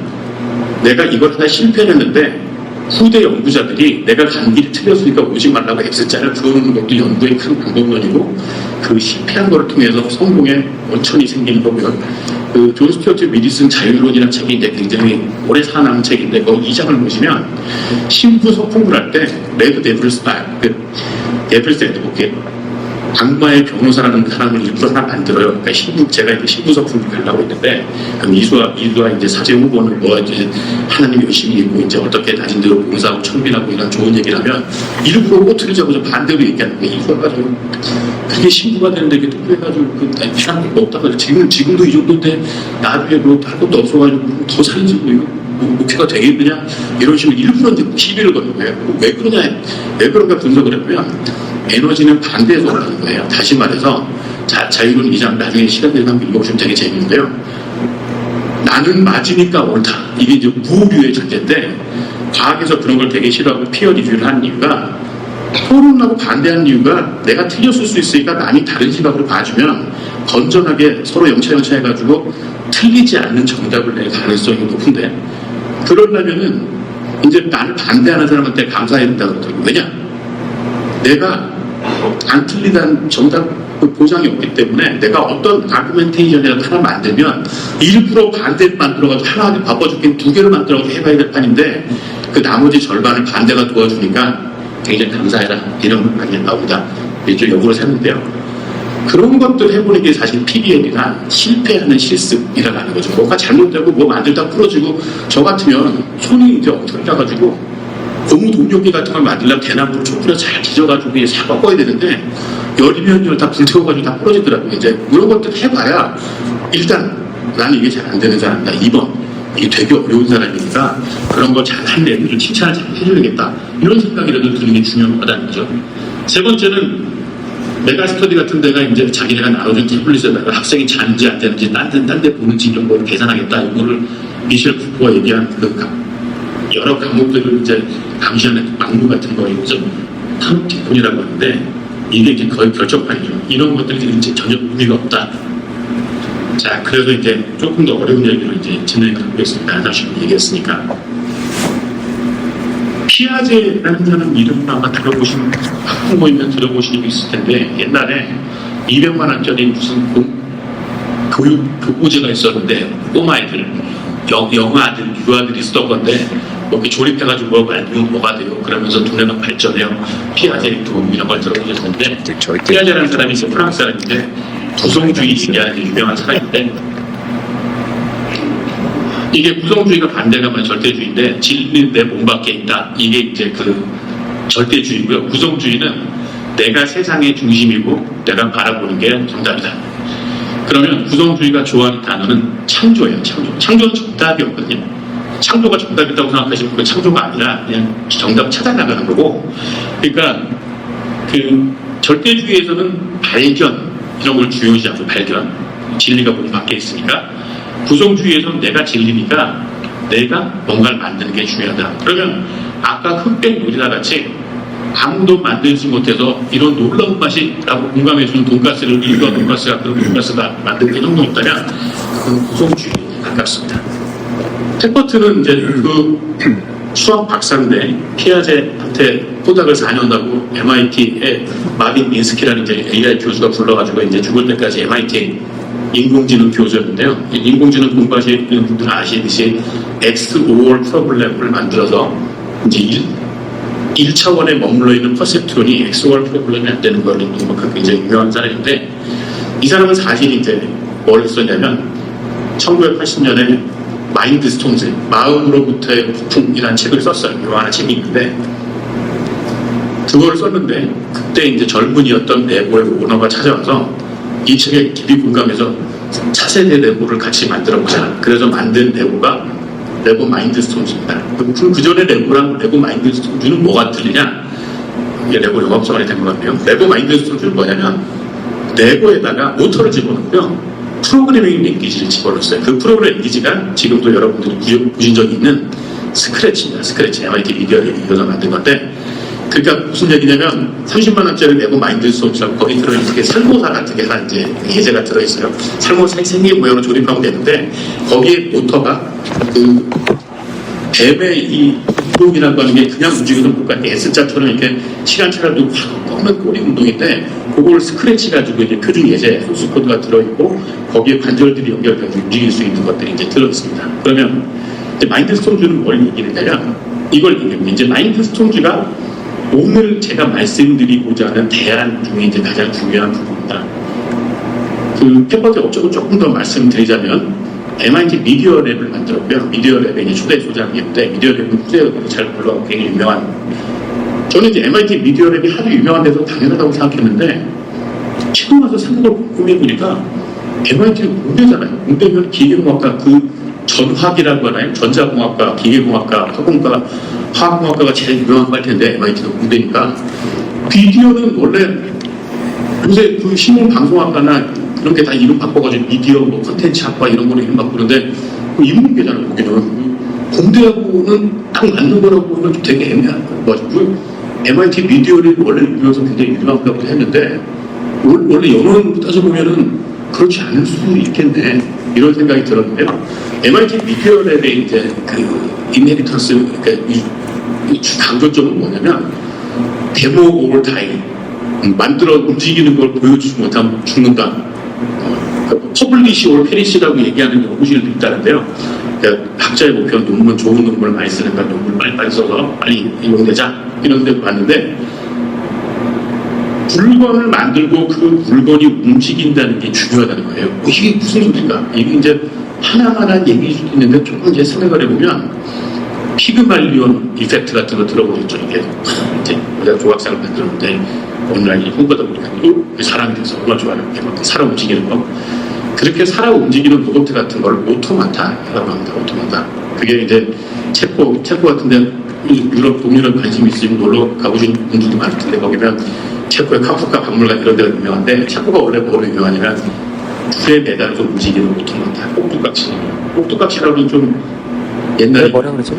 내가 이걸 하다 실패했는데 후대 연구자들이 내가 간 길이 틀렸으니까 오지 말라고 X자를 그어놓는 것도 연구의 큰 방법론이고, 그 실패한 거를 통해서 성공의 원천이 생기는 거고요. 존 스튜어트 미디 쓴 자유론이라는 책이 이제 굉장히 오래 살아남은 책인데, 거기 2장을 보시면 신부 서풍을 할 때 레드 데블스 데블스 애드보켓, 악마의 변호사라는 사람을 일부러 하나 만들어요. 그러니까 제가 이제 신부 서풍을 가려고 했는데, 그럼 이수와 이제 사제 후보는 뭐 이제 하나님 열심히 있고 이제 어떻게 다진 대로 봉사하고 청빈하고 이런 좋은 얘기를 하면 일부러 꼬투리 잡아서 반대로 얘기하는 거예요. 이수가 가지고 그게 신부가 되는데 이게 또 해가지고 필요한 게 없다고. 지금도 이 정도인데 나중에 뭐 할 것도 없어가지고 더 살지고 이거 목표가 되겠느냐 이런 식으로 일부러 이제 시비를 거는 거예요. 왜 그런가 분석을 해보면 에너지는 반대에서 올라가는 거예요. 다시 말해서 자유론 2장 나중에 시간 되면 한번 읽어보시면 되게 재밌는데요. 나는 맞으니까 옳다. 이게 이제 무류의 전제인데, 과학에서 그런 걸 되게 싫어하고 피어리뷰를 하는 이유가, 토론하고 반대하는 이유가 내가 틀렸을 수 있으니까 남이 다른 시각으로 봐주면 건전하게 서로 영차 해가지고 틀리지 않는 정답을 낼 가능성이 높은데, 그러려면은 이제 나를 반대하는 사람한테 감사해야 된다고 그러더라고요. 왜냐? 내가 안 틀리다는 정답 보장이 없기 때문에 내가 어떤 아규멘테이션이라도 하나 만들면 일부러 반대를 만들어가지고 하나 바빠 죽긴 2개를 만들어가지고 해봐야 될 판인데, 그 나머지 절반을 반대가 도와주니까 굉장히 감사해라 이런 말이 나옵니다. 이쪽 역으로 샜는데요. 그런 것들 해보는 게 사실 PBL이나 실패하는 실습이라고 하는 거죠. 뭐가 잘못되고 뭐 만들다 부러지고, 저 같으면 손이 이제 엉터리 나가지고 고무 동력기 같은 걸 만들려면 대나무로 촛불에 잘 뒤져가지고 싹 꺾어야 되는데, 열이면 다 불태워가지고 다 부러지더라고요. 이제 그런 것들 해봐야 일단 나는 이게 잘 안 되는 사람이다. 2번 이게 되게 어려운 사람이니까 그런 거 잘한 애들을 칭찬을 잘 해줘야겠다. 이런 생각이라도 드는 게 중요하다는 거죠. 세 번째는 메가스터디 같은 데가 이제 자기네가 나눠준 태블릿에다가 학생이 자는지 안 되는지 딴 데 보는지 이런 거를 계산하겠다. 이거를 미셸 쿠퍼가 얘기한 여러 과목들을 이제 감시하는 막루 같은 거이죠. 탐티콘이라고 하는데, 이게 이제 거의 결정판이죠. 이런 것들이 이제 전혀 의미가 없다. 자, 그래서 이제 조금 더 어려운 얘기를 이제 진행을 하겠습니다. 하나씩 얘기했으니까. 피아제라는 사람 이름은 아마 들어보신, 학부 모이면 들어보신 적이 있을 텐데, 옛날에 200만 원짜리 무슨 교육 교보제가 있었는데, 꼬마애들, 영아들, 유아들이 쓰던 건데, 이렇게 조립해가지고 뭐가 돼요? 그러면서 두뇌가 발전해요. 피아제 이런 걸 들어보셨는데, 피아제라는 사람이 이제 프랑스 사람인데, 구성주의 얘기하는 유명한 사람인데, 이게 구성주의가 반대가 뭐냐, 절대주의인데, 진리는 내 몸 밖에 있다. 이게 이제 그 절대주의고요. 구성주의는 내가 세상의 중심이고 내가 바라보는 게 정답이다. 그러면 구성주의가 좋아하는 단어는 창조예요. 창조는 정답이 없거든요. 창조가 정답이라고 생각하시면 그건 창조가 아니라 그냥 정답 찾아나가는 거고, 그러니까 그 절대주의에서는 발견 이런 걸 중요시하고, 발견, 진리가 몸 밖에 있으니까, 구성주의에서는 내가 진리니까 내가 뭔가를 만드는 게 중요하다. 그러면 아까 흑백 요리사 같이 아무도 만들지 못해서 이런 놀라운 맛이라고 공감해주는 돈가스를 일과 돈가스가 그런 돈가스가 만드는 정도 있다면 그건 구성주의에 가깝습니다. 페퍼트는 이제 그 수학 박사인데 피아제한테 포닥을 4년 하고 MIT에 마빈 민스키라는 이제 AI 교수가 불러가지고 이제 죽을 때까지 MIT 인공지능 교재인데요. 인공지능 공부하시는 분들은 아시듯이 XOR 프로그램을 만들어서 이제 1차원에 머물러 있는 퍼셉트론이 XOR 프로그램이 안 되는 걸 굉장히 유명한 사람인데, 이 사람은 사실 이제 뭘 썼냐면 1980년에 마인드 스톰즈, 마음으로부터의 부품이라는 책을 썼어요. 유명한 책이 있는데, 그걸 썼는데 그때 이제 젊은이였던 레고의 오너가 찾아와서 이 책에 깊이 공감해서 차세대 레고를 같이 만들어보자. 그래서 만든 레고가 레고 마인드 스톰즈입니다. 그 전에 레고랑 레고 마인드 스톰즈는 뭐가 틀리냐? 이게 레고 영업사원이 된 것 같네요. 레고 마인드 스톰즈는 뭐냐면 레고에다가 모터를 집어넣고요, 프로그래밍 랭귀지를 집어넣었어요. 그 프로그래밍 랭귀지가 지금도 여러분들이 보신 적이 있는 스크래치입니다. 스크래치, MIT 미디어에 이어서 만든 건데, 그러니까 무슨 얘기냐면 30만 원짜리 레고 마인드 스톰즈라고 거기 들어있는 게 살모사 같은 게 하나 이제 예제가 들어있어요. 살모사 생긴 모양으로 조립하면 되는데, 거기에 모터가 그 뱀의 이 운동이라고 하는 게 그냥 움직이는 것과 S자처럼 이렇게 시간차를 두고 확 꺾는 꼬리 운동인데, 그걸 스크래치 가지고 이제 표준 예제 소스 코드가 들어있고 거기에 관절들이 연결돼서 움직일 수 있는 것들이 이제 들어있습니다. 그러면 이제 마인드 스톰즈는 뭘 얘기하냐면 이걸 얘기합니다. 이제 마인드 스톰즈가 오늘 제가 말씀드리고자 하는 대안 중에 이제 가장 중요한 부분입니다. 그 첫 번째 업적을 조금 더 말씀드리자면 MIT 미디어 랩을 만들었고요. 미디어 랩의 이제 초대 소장이었는데, 미디어 랩은 후대가 잘 불러가고 굉장히 유명한, 저는 이제 MIT 미디어 랩이 하도 유명한 데서 당연하다고 생각했는데 최근 와서 생각을 곰곰해보니까 MIT는 공대잖아요. 공대면 기계공학과 그 전화기라고 하나요? 전자공학과, 기계공학과, 화공과, 화학공학과가 제일 유명한 걸 텐데 MIT도 공대니까. 미디어는 원래 요새 그 신문방송학과나 이런 게 다 이름 바꿔가지고 미디어, 뭐 콘텐츠학과 이런 거로 이름 바꾸는데 그 이문계잖아요. 거기는 공대하고는 딱 맞는 거라고 보면 좀 되게 애매한 거가지고 MIT 미디어를 원래 유명해서 굉장히 유명하다고 했는데 원래 영어로 따져보면은 그렇지 않을 수도 있겠네, 이런 생각이 들었는데요. MIT 미디어 랩의 이제 그 인헤리턴스, 그러니까 이 강조점은 뭐냐면 데모 오버 타임, 만들어 움직이는 걸 보여주지 못하면 죽는다. 퍼블리시 올 페리시라고 얘기하는 연구실도 있다는데요. 그러니까 학자의 목표는 논문, 좋은 논문을 많이 쓰는 걸 논문을 빨리빨리 써서 빨리 이용되자, 이런 데도 봤는데, 물건을 만들고 그 물건이 움직인다는 게 중요하다는 거예요. 이게 무슨 소리인가? 이게 이제 하나만한 얘기일 수도 있는데 조금 이제 생각을 해보면 피그말리온 이펙트 같은 거 들어보셨죠? 이게 이제 우리가 조각상을 만들었는데 어느 날 홍보다 보니까 사람이 돼서 얼마나 좋아하는 게 사람 움직이는 거. 그렇게 사람 움직이는 로봇 같은 걸 오토마타라고 합니다. 오토마타. 그게 이제 체코 같은데 유럽, 동유럽 관심 있으면 놀러 가보신 분들도 많을 텐데, 거기면 체코의 카프카 박물관 이런 데가 유명한데, 체코가 원래 뭐로 유명하냐면 불에 매달아서 움직이는 오토마타, 꼭두각시라고는 좀 옛날에 뭐라 그러죠?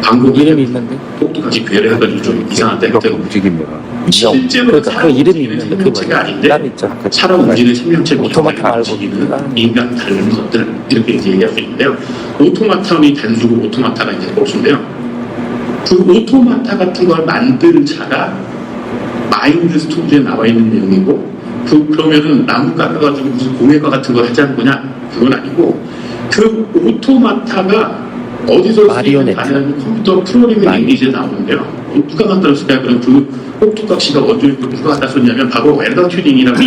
방금 이름이 있는데 꼭두각시 괴를 해가지고 좀 이상한데, 움직입니다. 실제로 그러니까 사람 그 이름이 움직이는 있는데 생명체가 아닌데 따로 있잖아. 사람 움직이는 생명체 오토마타 알고 움직이는 다른 인간 다른 것들, 이렇게 이제 얘기할 수 있는데요. 오토마타의 단수고 오토마타가 이제 복수인데요. 그 오토마타 같은 걸 만든 차가 마인드 스톰즈에 나와 있는 내용이고, 그러면은 나무 깎아가지고 무슨 공예과 같은 걸 하자는 거냐? 그건 아니고, 그 오토마타가 어디서 쓰이는 가는 컴퓨터 프로그래밍 랭귀지에 나오는데요. 누가 만들었을까요? 그럼 그 꼭두각시가 어디서 누가 갖다 썼냐면 바로 웰더 튜링이라고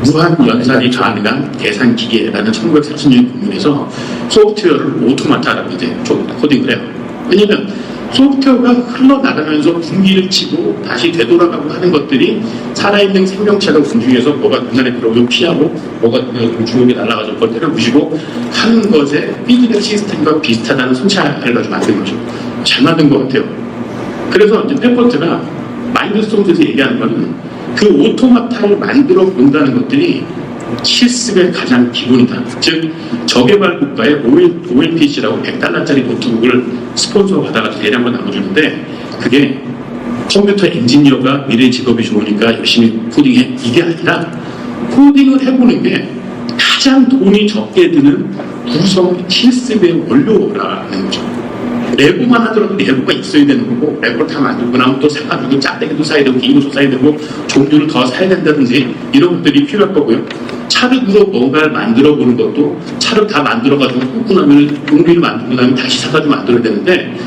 무한 연산이 가능한 계산 기계라는 1940년 공문에서 소프트웨어를 오토마타라고 이제 코딩을 해요. 왜냐면 소프트웨어가 흘러나가면서 분기를 치고 다시 되돌아가고 하는 것들이 살아있는 생명체가 움직여서 뭐가 눈안에 들어오면 피하고, 뭐가 주먹에 날아가서 그것들을 무시고 하는 것에 피드백 시스템과 비슷하다는 손차를 가지고 만든 거죠. 잘 만든 것 같아요. 그래서 이제 페퍼트가 마인드 스톰즈에서 얘기하는 거는 그 오토마타를 만들어 본다는 것들이 실습의 가장 기본이다. 즉 저개발 국가에 OLPC라고 $100짜리 노트북을 스폰서 받아가지고 대량으로 나눠주는데, 그게 컴퓨터 엔지니어가 미래 직업이 좋으니까 열심히 코딩해, 이게 아니라 코딩을 해보는 게 가장 돈이 적게 드는 구성 실습의 원료라는 거죠. 레고만 하더라도 레고가 있어야 되는 거고, 레고를 다 만들고 나면 또 사가지고 짝대기도 사야 되고 기구도 사야 되고 종류를 더 사야 된다든지 이런 것들이 필요할 거고요. 차륵으로 뭔가를 만들어 보는 것도 차륵 다 만들어가지고 꽂고 나면 용기를 만들고 나면 다시 사가지고 만들어야 되는데,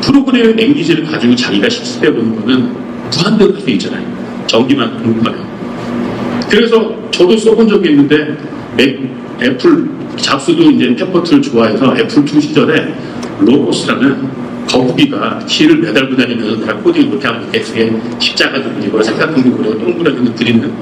프로그램 랭귀지를 가지고 자기가 실습해 보는 거는 무한대로 할 수 있잖아요. 전기만 공부하면. 그래서 저도 써본 적이 있는데, 애플 잡스도 이제 페퍼트를 좋아해서 애플2 시절에 로보스라는 거북이가 키를 매달고 다니면서 내가 코딩을 못하고 엑스에 십자가 그리고 삼각형도 그리고 동그라미도 그리는,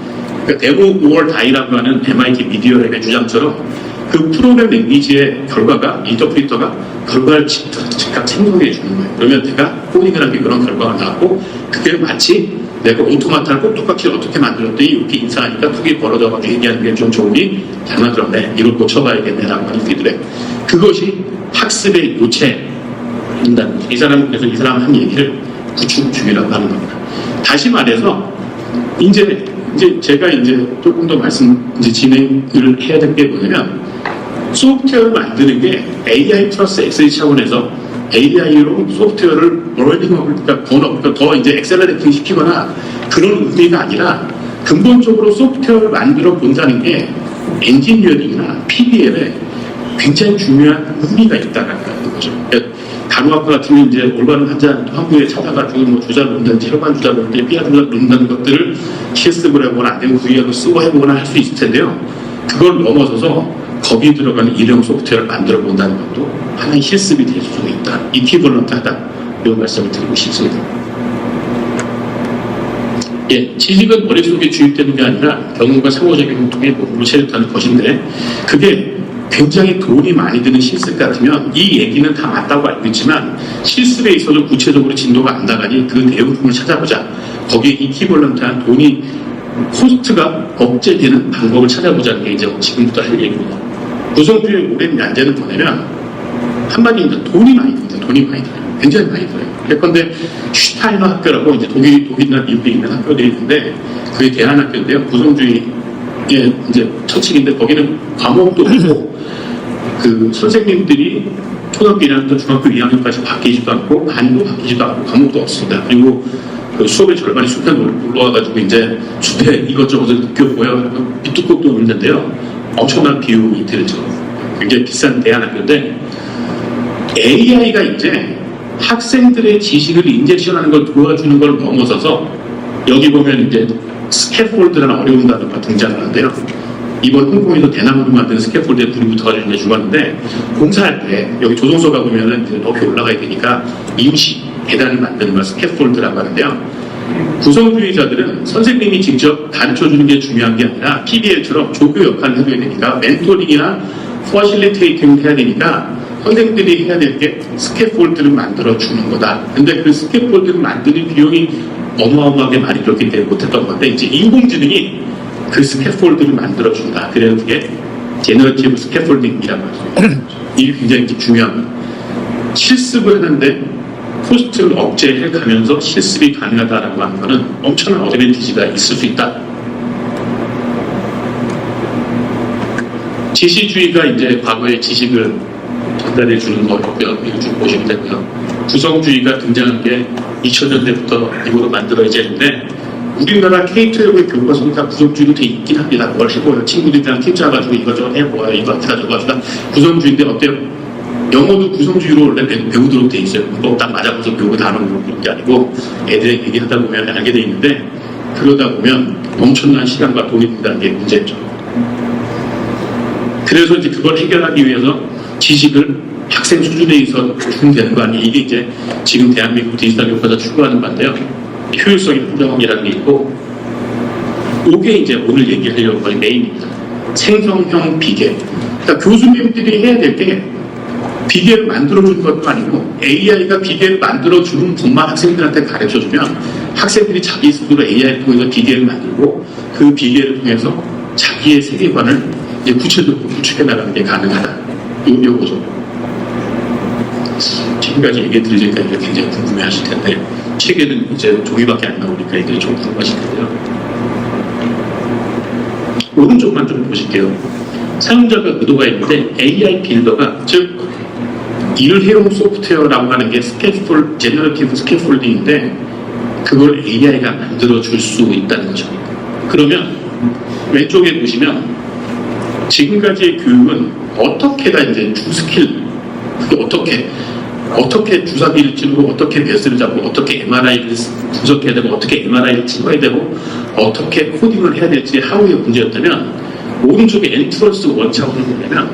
그러니까 데모 5월 다이라고 하는 MIT 미디어랩의 주장처럼 그 프로그램 랭귀지의 결과가, 인터프리터가 결과를 즉각 생성해 주는 거예요. 그러면 내가 코딩을 한 게 그런 결과가 나왔고, 그게 마치 내가 오토마타를 똑똑하게 어떻게 만들었더니 이렇게 인사하니까 툭이 벌어져가지고 얘기하는 게 좀 좋으니 잘 만들었네, 이걸 고쳐봐야겠네 라고 하는 피드백. 그것이 학습의 요체인다는 거죠. 이 사람, 그래서 이 사람 한 얘기를 구축주의라고 하는 겁니다. 다시 말해서 이제 제가 이제 조금 더 진행을 해야 될 게 뭐냐면, 소프트웨어를 만드는 게 AI 플러스 엑셀 차원에서 AI로 소프트웨어를 러닝업을, 그러니까 더 이제 엑셀러레이팅 시키거나 그런 의미가 아니라, 근본적으로 소프트웨어를 만들어 본다는 게 엔지니어링이나 PBL에 굉장히 중요한 의미가 있다는 거죠. 그러니까 간호학과 같으면 이제 올바른 환자 환부에 찾아가지고 뭐 주사를 놓는다든지 혈관 주사를 놓는다든지 피하 주사를 놓는다는 것들을 실습을 해보거나 안 되면 VR로 쓰고 해보거나 할 수 있을 텐데요. 그걸 넘어서서 겁이 들어가는 일용 소프트웨어를 만들어 본다는 것도 하나의 실습이 될 수가 있다. 이퀴벌런트하다. 이런 말씀을 드리고 싶습니다. 예, 지식은 머릿속에 주입되는 게 아니라 경험과 상호작용을 통해 몸으로 체득하는 것인데, 그게 굉장히 돈이 많이 드는 실습 같으면 이 얘기는 다 맞다고 알고 있지만, 실습에 있어서 구체적으로 진도가 안 나가니 그 내용품을 찾아보자. 거기에 이퀴벌런트한 돈이 코스트가 억제되는 방법을 찾아보자는 게 이제 지금부터 할 얘기입니다. 구성주의 오랜 난제는 뭐냐면, 한마디로 돈이 많이 듭니다. 돈이 많이 들어요. 굉장히 많이 들어요. 예컨대 슈타이너 학교라고 이제 독일이나 미국에 있는 학교들이 있는데, 그게 대안학교인데요. 구성주의의 이제 처칙인데, 거기는 과목도 없고 그 선생님들이 초등학교 1학년부터 중학교 2학년까지 바뀌지도 않고 반도 바뀌지도 않고 과목도 없습니다. 그리고 그 수업의 절반이 숲에 놀러와가지고 이제 숲에 이것저것을 느껴보여 비뚜껑도 없는데요. 엄청난 비용이 들죠. 굉장히 비싼 대안학교인데, AI가 이제 학생들의 지식을 인젝션하는 걸 도와주는 걸 넘어서서, 여기 보면 이제 스캐폴드라는 어려운 단어가 등장하는데요. 이번 홍콩에서 대나무로 만드는 스캐폴드에 불이 붙어가지고 이제 죽었는데, 공사할 때 여기 조종소 가보면은 이제 높이 올라가야 되니까 임시 계단을 만드는 걸 스캐폴드라고 하는데요. 구성주의자들은 선생님이 직접 가르쳐주는 게 중요한 게 아니라 PBL처럼 조교 역할을 해줘야 되니까, 멘토링이나 퍼실리테이팅을 해야 되니까 선생님들이 해야 될 게 스캐폴드를 만들어주는 거다. 근데 그 스캐폴드를 만드는 비용이 어마어마하게 많이 들었기 때문에 못했던 건데, 이제 인공지능이 그 스캐폴드를 만들어준다. 그래서 그게 제너러티브 스캐폴딩이라고 하죠. 이게 굉장히 중요합니다. 실습을 하는데 코스트를 억제해 가면서 실습이 가능하다라고 하는 것은 엄청난 어드밴티지가 있을 수 있다. 지시주의가 이제 과거의 지식을 전달해 주는 거였고요. 이거 좀 보시면 되고요. 구성주의가 등장한 게 2000년대부터 이거로 만들어야지 했는데, 우리나라 K-12의 교과서는 다 구성주의로 돼 있긴 합니다. 그걸 해보여요. 친구들이랑 팀 짜가지고 이것저것 해보아요. 이거 어떻게 저거 합시다. 구성주의인데 어때요? 영어도 구성주의로 원래 배우도록 돼 있어요. 그거 딱 맞아보서 배우고 다는 그런 게 아니고, 애들이 얘기하다 보면 알게 돼 있는데, 그러다 보면 엄청난 시간과 돈이 든다는 게 문제죠. 그래서 이제 그걸 해결하기 위해서 지식을 학생 수준에 있어 주면 되는 거 아니에요. 이게 이제 지금 대한민국 디지털 교과서 추구하는 건데요. 효율성의 부정이라는 게 있고, 이게 이제 오늘 얘기하려고 하는 메인입니다. 생성형 비계. 그러니까 교수님들이 해야 될 게 비계를 만들어주는 것도 아니고, AI가 비계를 만들어주는 것만 학생들한테 가르쳐주면 학생들이 자기 스스로 AI를 통해서 비계를 만들고, 그 비계를 통해서 자기의 세계관을 이제 구체적으로 구축해 나가는 게 가능하다. 요거죠. 지금까지 얘기 들으니까 이제 굉장히 궁금해 하실 텐데, 책에는 이제 종이밖에 안 나오니까 이제 좀 궁금하실 텐데요. 오른쪽만 좀 보실게요. 사용자가 의도가 있는데 AI 빌더가, 즉 일회용 소프트웨어라고 하는 게 제너러티브 스캐폴딩인데 그걸 AI가 만들어 줄 수 있다는 거죠. 그러면 왼쪽에 보시면 지금까지의 교육은 어떻게 다 이제 주스킬, 어떻게 주사기를 찌르고 어떻게 배스를 잡고 어떻게 MRI를 분석해야 되고 어떻게 MRI를 찍어야 되고 어떻게 코딩을 해야 될지 하우의 문제였다면 오른쪽에 엔트런스 원차원을 보려면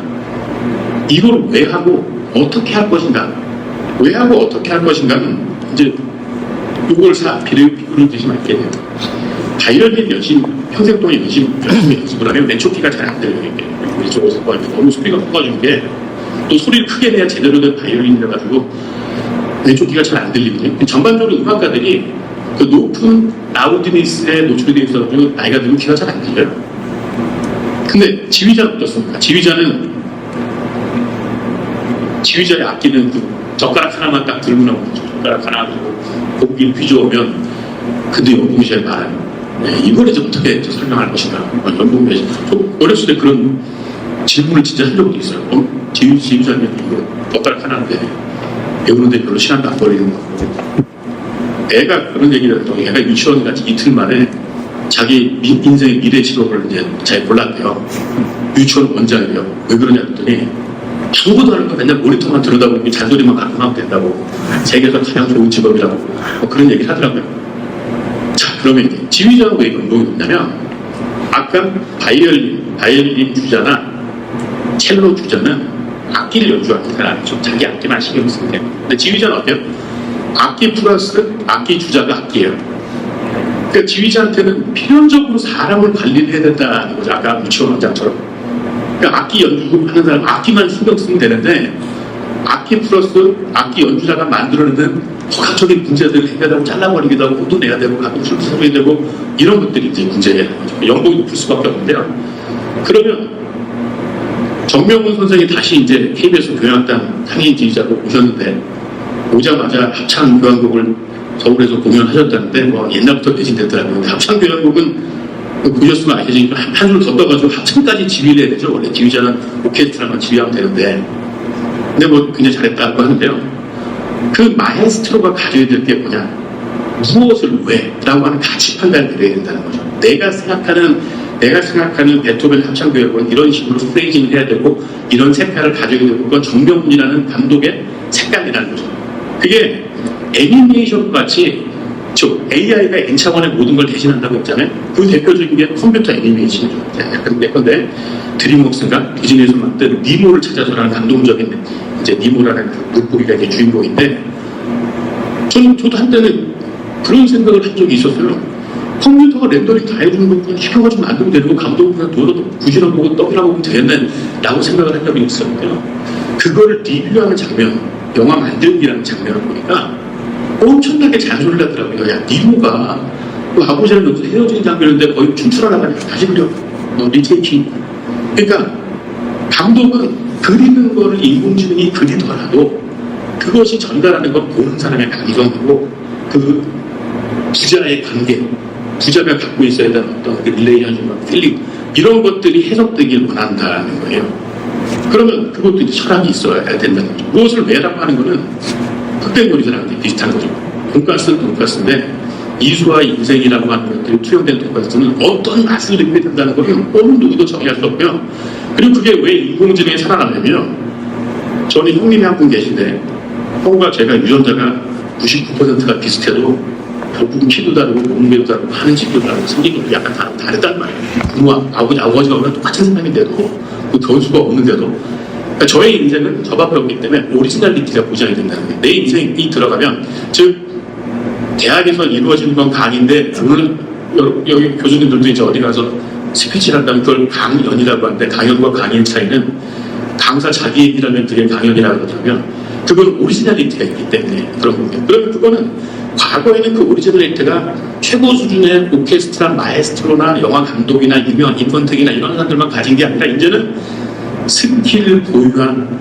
이걸 왜 하고 어떻게 할 것인가, 왜 하고 어떻게 할 것인가는 이제 이걸 비교를 드시면 알게 돼요. 바이올린 평생 동안 열심히 연습을 하면 왼쪽 귀가 잘 안 들려요. 왼쪽에서 너무 소리가 커가지고 또 소리를 크게 내야 제대로 된 바이올린이라 가지고 왼쪽 귀가 잘 안 들리거든요. 전반적으로 음악가들이 그 높은 라우드니스에 노출이 되어 있어가지고 나이가 들면 귀가 잘 안 들려요. 근데 지휘자는 어떻습니까? 지휘자의 악기는 그 젓가락 하나만 딱 들고 나오는 거죠. 젓가락 하나 들고 곡기를 휘저으면 근데 연봉이 제일 많아요. 네, 이걸 이제 어떻게 설명할 것인가. 연봉이 어렸을 때 그런 질문을 진짜 한 적도 있어요. 지휘자님 이거 젓가락 하나인데 배우는데 별로 시간도 안 걸리는 거고. 애가 그런 얘기를 했더니 애가 유치원 같이 이틀 만에 자기 인생의 미래 직업을 이제 잘 몰랐대요. 유치원 원장이에요. 왜 그러냐 했더니 아무것도 안 하고 맨날 모니터만 들여다보고 잔소리만 가끔 하면 된다고. 세계에서 가장 좋은 직업이라고 뭐 그런 얘기를 하더라고요. 자, 그러면 이제 지휘자가 왜 연봉이 높냐면 아까 바이올린 주자나 첼로 주자는 악기를 연주하는 사람이죠. 자기 악기만 신경 쓰면 돼요. 근데 지휘자는 어때요? 악기 플러스 악기 주자가 악기예요. 그러니까 지휘자한테는 필연적으로 사람을 관리를 해야 된다는 거죠. 아까 유치원 원장처럼. 그러니까 악기 연주하는 사람 악기만 신경 쓰면 되는데 악기 플러스 악기 연주자가 만들어내는 허각적인 문제들을 해결하고 잘라버리기도 하고 호도 내야 되고 가끔 술수습해야 되고 이런 것들이 이제 문제예요. 연봉이 높을 수밖에 없는데요. 그러면 정명훈 선생이 다시 이제 KBS 교향악단 상임 지휘자로 오셨는데 오자마자 합창교향곡을 서울에서 공연하셨다는데 뭐 옛날부터 배신됐더라고요. 근데 합창교향곡은 보셨으면 아시겠지만 한줄 더 떠가지고 합창까지 지휘를 해야 되죠. 원래 지휘자는 오케스트라만 지휘하면 되는데 근데 뭐 굉장히 잘했다고 하는데요. 그 마에스트로가 가져야 될 게 뭐냐, 무엇을 왜? 라고 하는 가치 판단을 내려야 된다는 거죠. 내가 생각하는 베토벤 합창교향곡은 이런 식으로 프레이징을 해야 되고 이런 색깔을 가져야 되고 그건 정명훈이라는 감독의 색깔이라는 거죠. 그게 애니메이션 같이 AI가 N차원의 모든 걸 대신한다고 했잖아요. 그 대표적인 게 컴퓨터 애니메이션이죠. 약간 내 건데 드림웍스인가 디즈니에서 만든 니모를 찾아서라는 감동적인 이제 니모라는 그 물고기가 이제 주인공인데 저도 한때는 그런 생각을 한 적이 있었어요. 컴퓨터가 렌더링 다 해주는 거 그냥 시켜가지고 만들면 되는 거 감독은 그냥 둬도 부지런 보고 떡이나 보면 되겠네 라고 생각을 한 적이 있었는데요. 그거를 리뷰하는 장면, 영화 만들기라는 장면을 보니까 엄청나게 잔소리를 하더라고요. 야, 니모가 그 아버지랑 여기서 헤어진 장면인데 거의 춤추라나가니까 다시 그려. 리테이킹. 그러니까 감독은 그리는 거를 인공지능이 그리더라도 그것이 전달하는 건 보는 사람의 감성이고 그 부자의 관계, 부자가 갖고 있어야 되는 어떤 릴레이션과 필링 이런 것들이 해석되길 원한다는 거예요. 그러면 그것도 이제 철학이 있어야 된다는 거죠. 무엇을 왜라고 하는 거는 흑백 요리사랑 비슷한 거죠. 돈가스는 돈가스인데 이수와 인생이라고 하는 것들이 투영된 돈가스는 어떤 맛을 느끼게 된다는 거를 어느 누구도 정의할 수 없고요. 그리고 그게 왜 인공지능이 살아나냐면 저는 형님이 한 분 계신데 형과 제가 유전자가 99%가 비슷해도 결국은 키도 다르고 몸무게도 다르고 하는 집도 다르고 생긴 것도 약간 다르단 말이에요. 부모와 아버지가 오면 똑같은 사람인데도 그 변수가 없는데도 그러니까 저의 인생은 저밖에 없기 때문에 오리지널리티가 보장이 된다는 거예요. 내 인생이 들어가면 즉 대학에서 이루어지는 건 강의인데 오늘 여기 교수님들도 이제 어디 가서 스피치를 한다면 그걸 강연이라고 하는데 강연과 강의의 차이는 강사 자기 얘기라면 그게 강연이라고 하면 그건 오리지널리티가 있기 때문에 그런 겁니다. 그러면 그거는 과거에는 그 오리지널리티가 최고 수준의 오케스트라 마에스트로나 영화 감독이나 유명 인펀택이나 이런 사람들만 가진 게 아니라 이제는 스킬을 보유한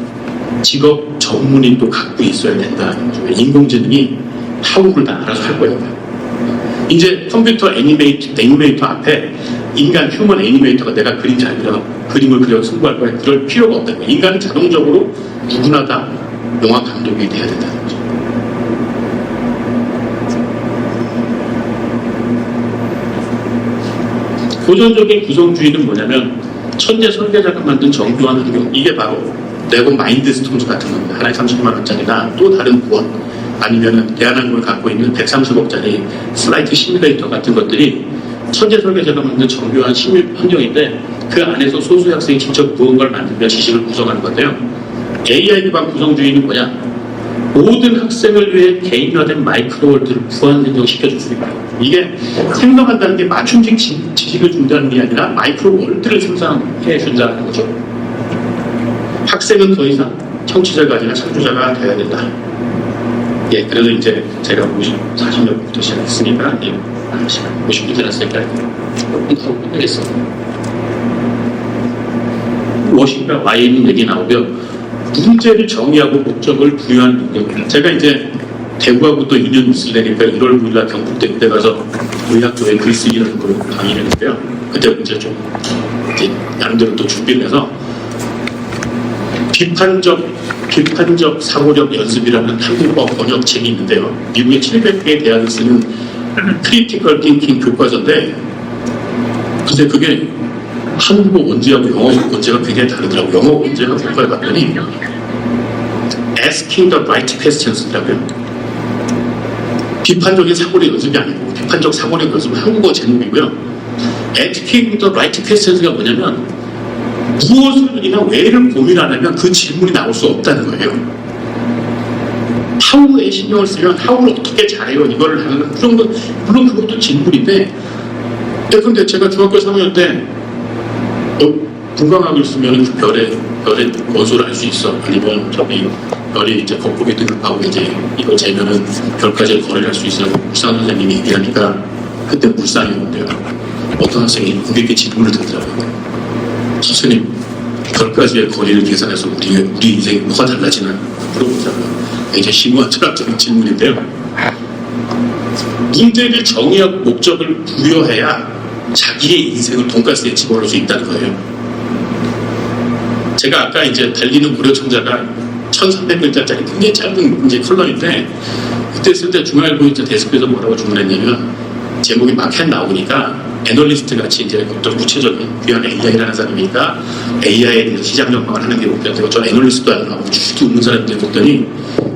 직업 전문인도 갖고 있어야 된다는 거죠. 인공지능이 하우를 다 알아서 할 거예요. 이제 컴퓨터 애니메이터 앞에 인간 휴먼 애니메이터가 내가 그림 잘 그려 그림을 그려 승부할 거야. 그럴 필요가 없다는 거예요. 인간은 자동적으로 누구나 다 영화 감독이 돼야 된다는 거죠. 고전적인 구성주의는 뭐냐면 천재 설계자가 만든 정교한 환경, 이게 바로 레고 마인드스톰즈 같은 겁니다. 하나에 30만 원짜리나 또 다른 구원, 아니면은 대한항공을 갖고 있는 130억짜리 플라이트 시뮬레이터 같은 것들이 천재 설계자가 만든 정교한 환경인데 그 안에서 소수 학생이 직접 무언가를 만들며 지식을 구성하는 건데요. AI 기반 구성주의는 뭐냐? 모든 학생을 위해 개인화된 마이크로월드를 무한생성시켜줄 수 있다. 이게 생성한다는 게 맞춤식 지식을 준다는 게 아니라 마이크로월드를 생성해 준다는 거죠. 학생은 더 이상 청취자가 아니라 창조자가 돼야 된다. 예, 그래서 이제 제가 40년부터 시작했으니까, 예, 50분 지났으니까, 조금 끝내겠습니다. 무엇인가 와인 얘기 나오면, 문제를 정의하고 목적을 부여하는 능력입니다. 제가 이제 대구하고 또 2년 있으려니까 1월 9일날 경북대 그때 가서 의학조에 글쓰기라는 걸 강의를 했는데요. 그때 이제 좀, 이제 나름대로 또 준비를 해서, 비판적 사고력 연습이라는 한국어 번역책이 있는데요. 미국의 700개의 대학을 쓰는 크리티컬 띵킹 교과서인데, 근데 그게 한국어 원제하고 영어 원제가 굉장히 다르더라고요. 영어 원제가 교과에 봤더니 Asking the right questions라고요. 비판적인 사고력 연습이 아니고 비판적 사고력 연습은 한국어 제목이고요. Asking the right questions가 뭐냐면 무엇을이나 왜를 고민 안 하면 그 질문이 나올 수 없다는 거예요. how에 신경을 쓰면 how를 어떻게 잘해요 이거를 하는 그 정도, 물론 그것도 질문인데, 근데 제가 중학교 3학년 때 분광학을 쓰면 그 별의 원소를 알 수 있어, 아니면 저기 별이 이제 거북이 등급하고 이제 이거 재면은 별까지 거리를 할 수 있어요. 물상 선생님이 얘기하니까 그때 물상이었는데요. 어떤 학생이 그게 질문을 드리더라고요. 선생님, 별까지의 거리를 계산해서 우리 인생이 뭐가 달라지나 물어보잖아요. 이제 심오한 철학적인 질문인데요. 문제를 정의하고 목적을 부여해야 자기의 인생을 돈가스에 집어넣을 수 있다는 거예요. 제가 아까 이제 달리는 무료청자가 1300글자짜리 굉장히 짧은 이제 컬럼인데, 그때 쓸 때 중앙일보 이제 데스크에서 뭐라고 주문했냐면, 제목이 마켓 나오니까 애널리스트 같이 이제 어떤 구체적인 귀한 AI라는 사람이니까 AI에 대해서 시장 전망을 하는 게 목표인데, 저 애널리스트도 아니고 주식도 없는 사람인데 봤더니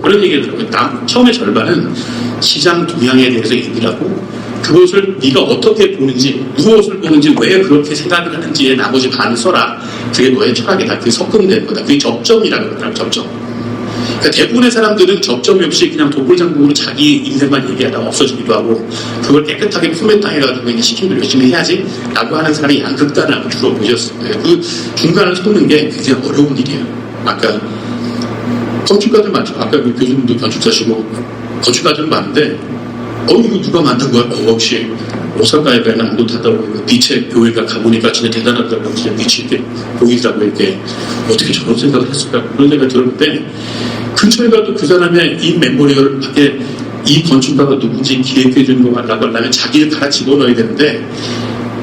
그런 얘기를 하더라고요. 처음에 절반은 시장 동향에 대해서 얘기를 하고, 그것을 네가 어떻게 보는지, 무엇을 보는지, 왜 그렇게 생각을 하는지에 나머지 반을 써라. 그게 너의 철학이다. 그게 섞으면 거다. 그게 접점이라고 그러더라고요. 접점. 그러니까 대부분의 사람들은 접점이 없이 그냥 독불장군으로 자기 인생만 얘기하다가 없어지기도 하고, 그걸 깨끗하게 포맷당해가지고 이제 시킨 걸 열심히 해야지 라고 하는 사람이 양극단을 주로 보셨어요. 그 중간을 섞는 게 굉장히 어려운 일이에요. 아까 건축가들 많죠. 아까 그 교수님도 건축사시고 건축가들은 많은데, 이거 누가 만든 거야? 혹시 오사카에 가는 안도 타다 보니까 빛의 교회가 가보니까 진짜 대단하더라고요. 진짜 빛이 이렇게 보이더라고요. 이렇게 어떻게 저런 생각을 했을까? 그런 생각이 들었는데, 근처에 가도 그 사람의 이 메모리를 밖에 이 건축가가 누군지 기획해 주는 거 말라고 하려면 자기를 갈아 집어넣어야 되는데,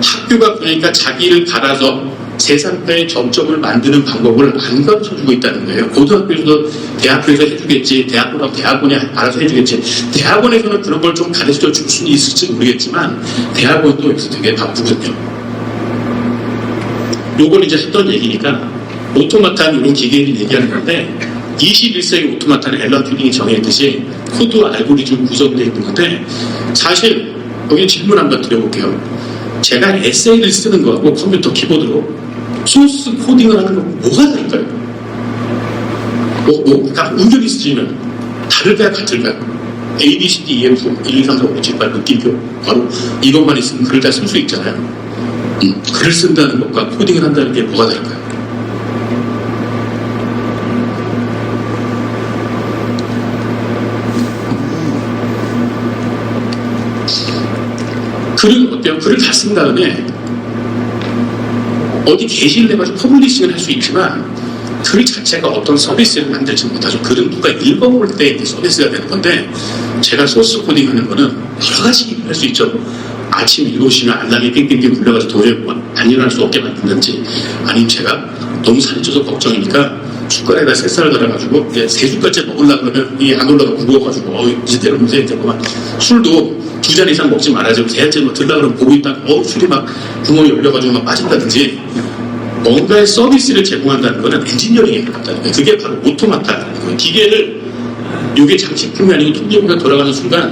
학교가 그러니까 자기를 갈아서 세상과의 접점을 만드는 방법을 안 가르쳐주고 있다는 거예요. 고등학교에서도 대학교에서 해주겠지, 대학교랑 대학원이 알아서 해주겠지. 대학원에서는 그런 걸 좀 가르쳐 줄 수는 있을지 모르겠지만 대학원도 여기서 되게 바쁘거든요. 요건 이제 했던 얘기니까 오토마탄 이런 기계를 얘기하는 건데, 21세기 오토마탄은 앨런 튜링이 정했듯이 코드 알고리즘 구성되어 있는 건데, 사실 여기 질문 한번 드려볼게요. 제가 에세이를 쓰는 거하고 컴퓨터 키보드로 소스 코딩을 하는 거 뭐가 다를까요? 다 의견이 있으시면 다를까요? 같을까요? A, B, C, D, E, F, 1, 2, 3, 4, 5, 6, 7, 8, 느낌표. 바로 이것만 있으면 글을 다 쓸 수 있잖아요. 글을 쓴다는 것과 코딩을 한다는 게 뭐가 다를까요? 글은 어때요? 글을 다 쓴 다음에 어디 게시를 해가지고 퍼블리싱을 할 수 있지만 글 자체가 어떤 서비스를 만들지 못하죠. 글은 누가 읽어볼 때 이제 서비스가 되는 건데, 제가 소스 코딩 하는 거는 여러 가지 할 수 있죠. 아침 7시면 알람이 띵띵띵 울려가지고 도저히 안 일어날 수 없게 만든다든지, 아니면 제가 너무 살이 쪄서 걱정이니까 숟가락에다 새살을 달아가지고 이제 3숟갈째 먹으려고 그러면 이게 안 올라가 무거워가지고 이제 내려놓으세요. 이제 그만. 술도 2잔 이상 먹지 말아야지. 3잔째 뭐 들려고 그러면 보고 있다가 술이 막 구멍이 열려가지고 막 빠진다든지 뭔가의 서비스를 제공한다는 거는 엔지니어링에 가깝다는 거예요. 그게 바로 오토마타라는 거예요. 기계를 이게 장식품이 아니고 톱니바퀴가 돌아가는 순간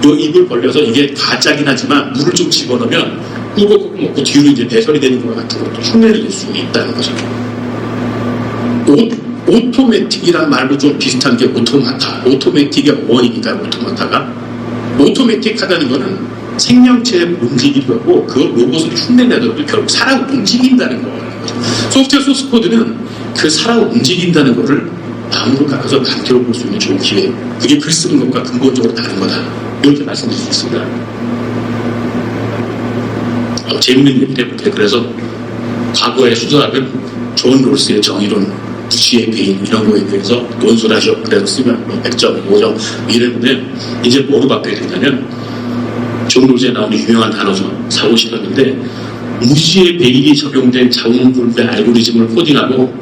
요 입을 벌려서 이게 가짜긴 하지만 물을 좀 집어넣으면 꾸벅꾸벅 먹고 뒤로 이제 배설이 되는 것 같은 것도 흉내를 낼 수 있다는 거죠. 오토매틱이란 말도 좀 비슷한 게 오토마타. 오토매틱의 어원이니까 오토마타가. 오토매틱하다는 거는 생명체의 움직이기도 하고 그 로봇을 흉내내더라도 결국 살아 움직인다는 거예요. 소프트웨어 소스 코드는 그 살아 움직인다는 거를 마음으로 가서 만들어 볼 수 있는 좋은 기회. 그게 글 쓰는 것과 근본적으로 다른 거다. 이렇게 말씀드릴 수 있습니다. 재밌는 얘기를 해볼게요. 그래서 과거의 수사학은 존 롤스의 정의론, 부시의 배인 이런 거에 대해서 논술을 하죠. 그래서 쓰면 100점, 5점 이랬는데 이제 뭐로 바뀌어야 되냐면 존 롤스에 나오는 유명한 단어죠. 사고시각인데 무시의 배인이 적용된 자원분배 알고리즘을 코딩하고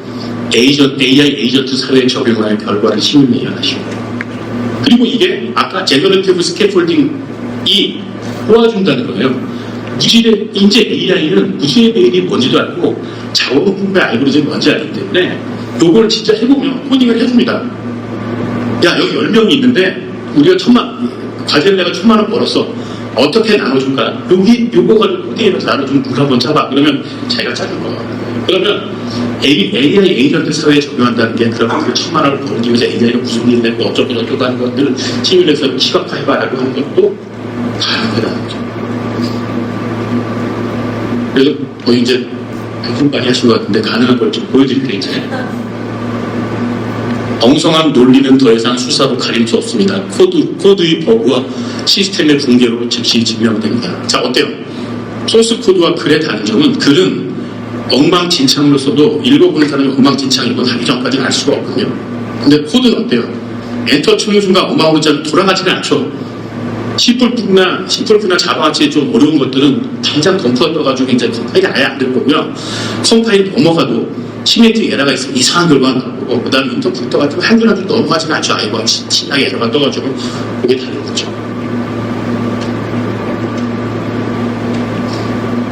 AI 에이전트 사회에 적용하여 결과를 시민에 이어나시고 그리고 이게 아까 제너레티브 스캐폴딩이 도와준다는 거예요. 이제 AI는 무시의 배인이 뭔지도 알고 자원분배 알고리즘이 뭔지 알기 때문에 요걸 진짜 해보면 코딩을 해줍니다. 야 여기 10명이 있는데 우리가 과제를 내가 1,000만 원 벌었어. 어떻게 나눠줄까? 요거 가지고 코딩해서 나눠주면 물 한번 짜봐. 그러면 자기가 짜줄 거야. 그러면 AI 에이전트 사회에 적용한다는 게 그러면 그 1,000만 원을 벌기 위해서 AI가 무슨 일을 했고 어쩌고 저쩌고 하는 것들을 시뮬레이션에서 시각화해봐라고 하는 것도 가능하다는 거죠. 그래서 거의 이제 좀 많이 하신 것 같은데 가능한 걸 좀 보여드릴게요. 이제 엉성한 논리는 더 이상 수사로 가릴 수 없습니다. 코드의 버그와 시스템의 붕괴로 즉시 증명됩니다. 자 어때요? 소스 코드와 글의 다른 점은 글은 엉망진창으로 써도 읽어보는 사람이 엉망진창인 건 하기 전까지는 알 수가 없거든요. 근데 코드는 어때요? 엔터 치는 순간 엉망으로 돌아가지는 않죠. C++나 자바같이 좀 어려운 것들은 당장 덤프가 떠가지고 이제 컴파일이 아예 안 될 거고요. 컴파일이 넘어가도 시메트릭 에러가 있으면 이상한 결과가 나오고 그 다음에 인터프트 떠가지고 한 줄 한 줄 넘어가지는 않죠. 아이고 신나게 에러가 떠가지고 그게 다른 거죠.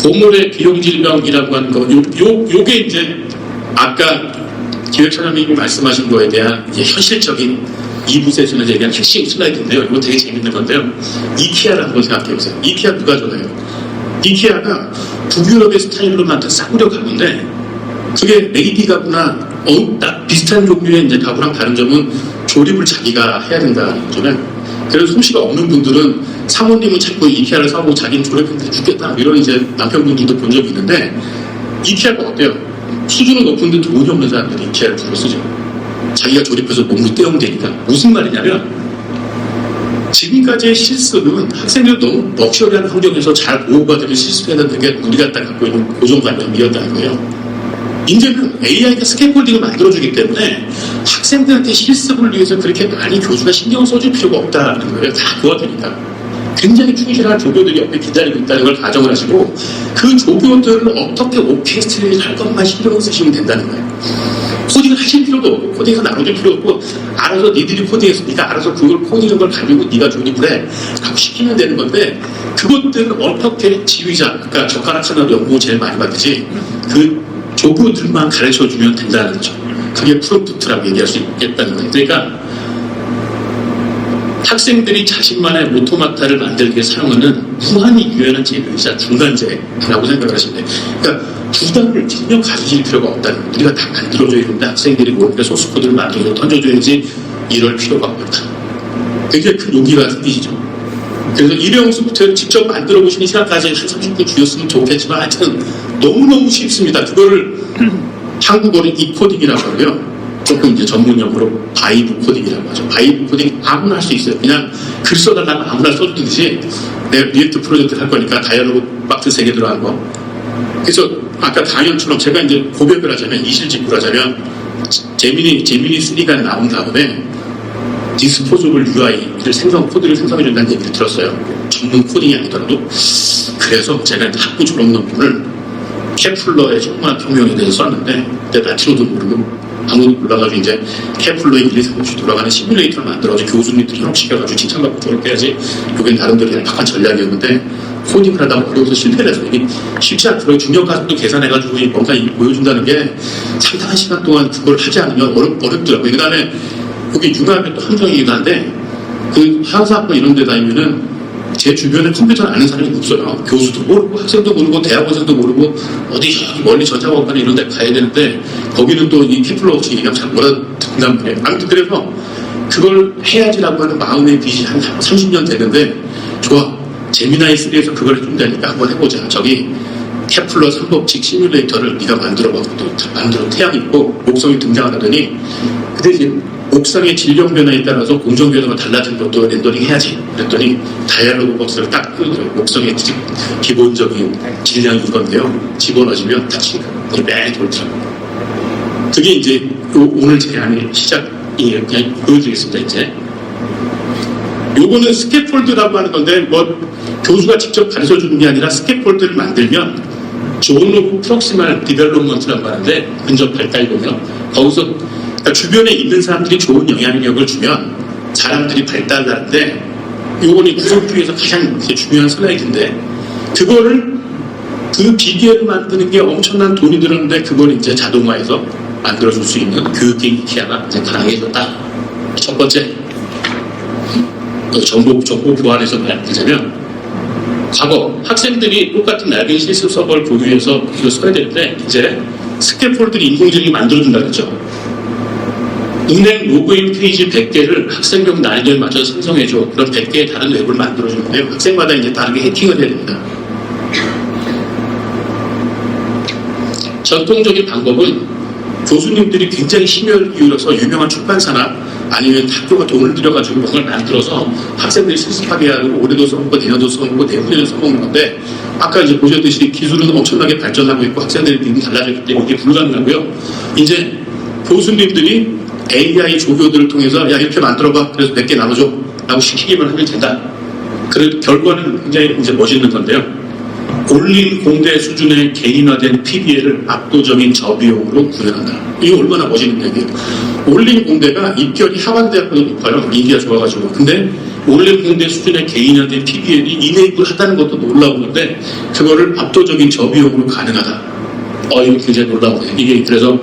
보물의 비용질병이라고 하는 거 요게 이제 아까 기획처장님이 말씀하신 거에 대한 이제 현실적인 2부 세션에서 얘기한 핵심 슬라이드인데요. 이거 되게 재밌는 건데요. 이케아라는 걸 생각해보세요. 이케아 누가 좋아해요? 이케아가 북유럽의 스타일로 만든 싸구려 가구인데 그게 레이디 가구나 딱 비슷한 종류의 이제 가구랑 다른 점은 조립을 자기가 해야 된다는 거잖아요. 그래서 솜씨가 없는 분들은 사모님은 자꾸 이케아를 사고 자기는 조립했는데 죽겠다 이런 이제 남편분들도 본 적이 있는데 이케아가 어때요? 수준은 높은데 돈이 없는 사람들이 이케아를 주로 쓰죠. 자기가 조립해서 몸으로 떼어오면 무슨 말이냐면 지금까지의 실습은 학생들이 너무 럭셔리한 환경에서 잘 보호가 되는 실습해야 되는 게 우리가 딱 갖고 있는 고정관념이었다는 거예요. 이제는 AI가 스캐폴딩을 만들어주기 때문에 학생들한테 실습을 위해서 그렇게 많이 교수가 신경을 써줄 필요가 없다는 거예요. 다 도와드립니다. 굉장히 충실한 조교들이 옆에 기다리고 있다는 걸 가정을 하시고 그 조교들을 어떻게 오케스트레이트 할 것만 신경을 쓰시면 된다는 거예요. 코딩을 하실 필요도 없고 코딩을 나눠줄 필요 없고 알아서 니들이 코딩해서 네가 알아서 그걸 코딩한 걸 가지고 네가 조립을 해 하고 시키면 되는 건데 그것들은 어떻게 지휘자 그러니까 젓가락 하나도 연봉 제일 많이 받듯이 그 조교들만 가르쳐주면 된다는 거죠. 그게 프롬프트라고 얘기할 수 있겠다는 거예요. 그러니까 학생들이 자신만의 오토마타를 만들기에 사용하는 무한히 유연한 제휴이자 중간재라고 생각을 하시면 돼요. 그러니까 부담을 전혀 가지실 필요가 없다는 거예요. 우리가 다 만들어줘야 되는데 학생들이 모르게 소스코드를 만들어서 던져줘야지 이럴 필요가 없다. 굉장히 큰 용기가 생기시죠. 그래서 일회용 소프트웨어를 직접 만들어 보시니 시간까지 한 30분 줄였으면 좋겠지만 하여튼 너무너무 쉽습니다. 그거를 한국어로 이코딩이라고 하고요. 조금 이제 전문 용어로 바이브 코딩이라고 하죠. 바이브 코딩 아무나 할 수 있어요. 그냥 글 써달라면 아무나 써주듯이 내가 리액트 프로젝트를 할 거니까 다이얼로그 박스 3개 들어간 거. 그래서 아까 당연처럼 제가 이제 고백을 하자면 이실직구를 하자면 제미니 3가 나온 다음에 디스포저블 UI를 코드를 생성해준다는 얘기를 들었어요. 전문 코딩이 아니더라도. 그래서 제가 학부 졸업 논문을 케플러의 정말 평면에 대해서 썼는데 그때 라틴어도 모르고 아무도 몰라가지고 이제 케플러에 1, 2, 3 없이 돌아가는 시뮬레이터를 만들어서 교수님들이 협업시켜가지고 칭찬받고 저렇게 해야지. 그게 나름대로 약간 전략이었는데 코딩을 하다가 어려워서 실패를 해서 이게 쉽지 않더라고요. 중력 가속도 계산해가지고 뭔가 보여준다는 게 상당한 시간 동안 그걸 하지 않으면 어렵더라고요. 그 다음에 그게 융합의 또 함정이기도 한데 그 하사학과 이런 데 다니면은 제 주변에 컴퓨터를 아는 사람이 없어요. 교수도 모르고 학생도 모르고 대학원생도 모르고 어디 저기 멀리 전자공학관 이런 데 가야 되는데 거기는 또 이 케플러 없이 얘기하면 잘 몰아듣는단 말이에요. 아무튼 그래서 그걸 해야지라고 하는 마음의 빚이 한 30년 되는데 좋아. 제미나이 3에서 그걸 해준다니까 한번 해보자. 저기 케플러 3법칙 시뮬레이터를 네가 만들어봐. 또 만들어 태양 있고 목성이 등장하더니 그 대신 옥상의 질량 변화에 따라서 공정 변화가 달라진 것도 렌더링 해야지. 그랬더니 다이얼로그 박스를 딱 끄더라고요. 목성의 기본적인 질량이 이건데요. 집어넣어주면 다시 매 돌더라고요. 그게 이제 오늘 제안의 시작이에요. 그냥 보여드리겠습니다. 이제 요거는 스캐폴드라고 하는 건데 뭐 교수가 직접 가르쳐 주는 게 아니라 스캐폴드를 만들면 존 로브 프록시멀 디벨롭먼트라고 하는데 근접 발달 보면 거기서 그러니까 주변에 있는 사람들이 좋은 영향력을 주면 사람들이 발달하는데 요거는 구성주의에서 가장 중요한 슬라이드인데 그거를 그 기계를 만드는 게 엄청난 돈이 들었는데 그걸 이제 자동화해서 만들어줄 수 있는 교육계획 이케아가 이제 가능해졌다. 첫 번째 정보 교환해서 말하자면 과거 학생들이 똑같은 얇은 실습 서버를 보유해서 이거 써야 되는데 이제 스캐폴드를 인공지능이 만들어준다 그랬죠. 은행 로그인 페이지 100개를 학생용 난이도에 맞춰서 생성해줘. 그런 100개의 다른 웹을 만들어주는데요. 학생마다 이제 다르게 해킹을 해야 됩니다. 전통적인 방법은 교수님들이 굉장히 힘을 기울여서 유명한 출판사나 아니면 학교가 돈을 들여가지고 뭔가를 만들어서 학생들이 실습하게 하고 올해도 써먹고 내년도 써먹고 내후년도 써먹는 건데 아까 이제 보셨듯이 기술은 엄청나게 발전하고 있고 학생들이 너무 달라졌기 때문에 이게 불가능하고요. 이제 교수님들이 AI 조교들을 통해서 야 이렇게 만들어봐 그래서 몇 개 나눠줘 라고 시키기만 하면 된다. 그 결과는 굉장히 이제 멋있는 건데요. 올린 공대 수준의 개인화된 PBL을 압도적인 저비용으로 구현한다. 이게 얼마나 멋있는 얘기예요. 올린 공대가 입결이 하반대학보다 높아요. 인기가 좋아가지고. 근데 올린 공대 수준의 개인화된 PBL이 이네이블하다는 것도 놀라우는데 그거를 압도적인 저비용으로 가능하다. 이거 굉장히 놀라우네요. 이게 그래서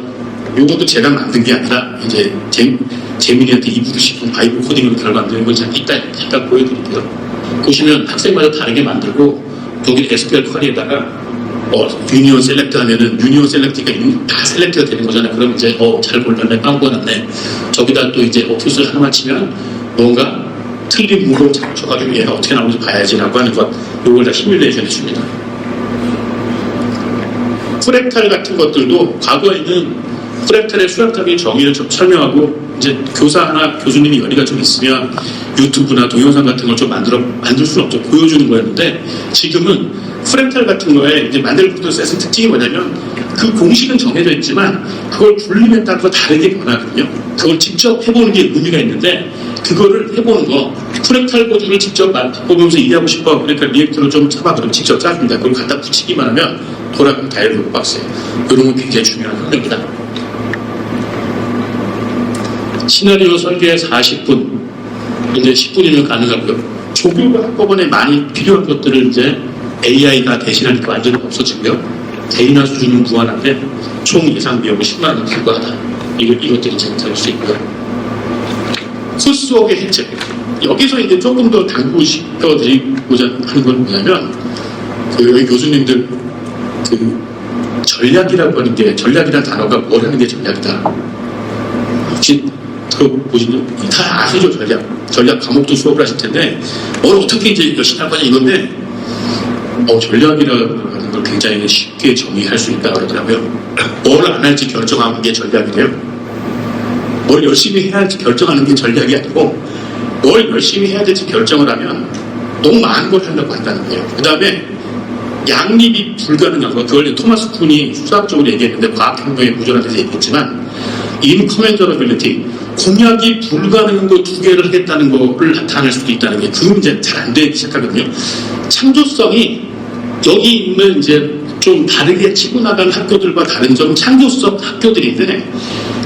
이것도 제가 만든 게 아니라 이제 재민이한테 이부를 시킨 바이브 코딩으로 결과 만드는 걸 제가 이따 보여드릴게요. 보시면 학생마다 다르게 만들고 독일 SQL 쿼리에다가 유니온 셀렉트 하면은 유니온 셀렉트가 다 셀렉트가 되는 거잖아요. 그럼 이제 잘 골랐네, 빵꾸났네. 저기다 또 이제 옵티스를 하나만 치면 뭔가 틀린 무로 잡혀가지고 얘가 어떻게 나오는지 봐야지라고 하는 것, 이걸 다 시뮬레이션 해줍니다. 프랙탈 같은 것들도 과거에는 프랙탈의 수학적인 정의를 좀 설명하고 이제 교사나 교수님이 열의가 좀 있으면 유튜브나 동영상 같은 걸 좀 만들 수는 없죠. 보여주는 거였는데 지금은 프랙탈 같은 거에 이제 만들 프로세스의 특징이 뭐냐면 그 공식은 정해져 있지만 그걸 굴림에 따라서 다르게 변하거든요. 그걸 직접 해보는 게 의미가 있는데 그거를 해보는 거 프랙탈 고주를 직접 보면서 이해하고 싶어 그러니까 리액터를 좀 잡아 그러면 직접 짜줍니다. 그걸 갖다 붙이기만 하면 돌아가면 다이얼로그 박스예요. 이런 건 굉장히 중요한 겁니다. 시나리오 설계에 40분, 이제 10분이면 가능하고요. 조교가 한꺼번에 많이 필요한 것들을 이제 AI가 대신하니까 완전히 없어지고요. 개인화 수준은 무한한데 총 예상 비용은 10만 원에 불과하다. 이것들이 제공될 수 있고요. 코스웍의 혜택. 여기서 이제 조금 더 당부시켜드리고자 하는 건 뭐냐면 여기 교수님들 전략이라고 하는 게 전략이라는 단어가 뭘 하는 게 전략이다. 혹시 보시면 다 아시죠? 전략 과목도 수업을 하실 텐데 뭘 어떻게 이제 열심히 할 거냐 이건데 전략이라는 걸 굉장히 쉽게 정의할 수 있다고 그러더라고요. 뭘 안 할지 결정하는 게 전략이래요. 뭘 열심히 해야 할지 결정하는 게 전략이 아니고 뭘 열심히 해야 될지 결정을 하면 너무 많은 걸 하려고 한다는 거예요. 그 다음에 양립이 불가능한 거 그걸 토마스 쿤이 수학적으로 얘기했는데 과학혁명의 구조라는 데서 얘기했지만 인커멘저러빌리티 공약이 불가능한 거 두 개를 하겠다는 거를 나타낼 수도 있다는 게 그건 이제 잘 안 되기 시작하거든요. 창조성이 여기 있는 이제 좀 다르게 치고 나간 학교들과 다른 점은 창조수업 학교들인데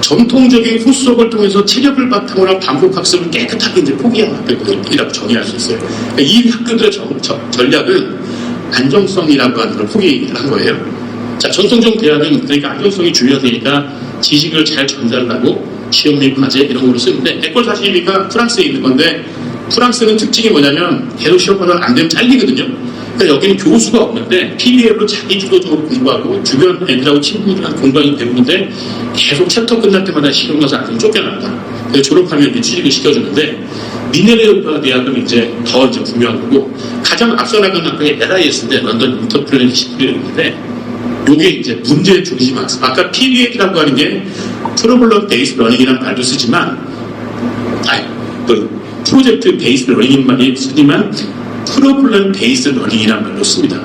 전통적인 후수업을 통해서 체력을 바탕으로 한 반복 학습을 깨끗하게 이제 포기한 학교들이라고 정의할 수 있어요. 그러니까 이 학교들의 전략은 안정성이라고 하는 걸 포기한 거예요. 자, 전통적 대학은 그러니까 안정성이 중요하니까 지식을 잘 전달하고 시험 및 과제 이런 걸로 쓰는데 에콜 42가 프랑스에 있는 건데 프랑스는 특징이 뭐냐면 계속 시험하다 안 되면 잘리거든요. 그러니까 여기는 교수가 없는데 PBL로 자기 주도적으로 공부하고 주변 애들하고 친구들이랑 공부하는 대부분인데 계속 챕터 끝날 때마다 시험 가서 안 되면 쫓겨난다. 그래서 졸업하면 이제 취직을 시켜주는데 미네르바 대학은 이제 더 이제 분명한 거고 가장 앞서 나간 학교가 LIS인데 런던 인터플래닛 있는데 요게 이제 문제 중심 학습. 아까 PBL이라고 하는 게 프로블럼 베이스 러닝이라는 말도 쓰지만 프로젝트 베이스 러닝 말이 쓰지만 프로블럼 베이스 러닝이라는 말로 씁니다.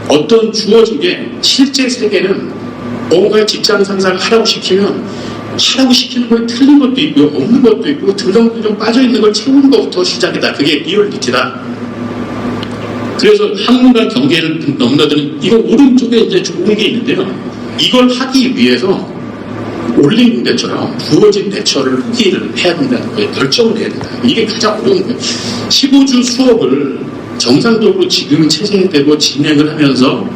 어떤 주어진 게 실제 세계는 뭔가 직장 상사가 하라고 시키면 하라고 시키는 거에 틀린 것도 있고 없는 것도 있고 들렁들렁 빠져있는 걸 채우는 것부터 시작이다. 그게 리얼리티다. 그래서 학문과 경계를 넘나드는 이거 오른쪽에 이제 좋은 게 있는데요. 이걸 하기 위해서 올린 대처럼 부어진 대처를 포기를 해야 된다는 거예요. 결정을 해야 된다. 이게 가장 어려운 거예요. 15주 수업을 정상적으로 지금 체제되고 진행을 하면서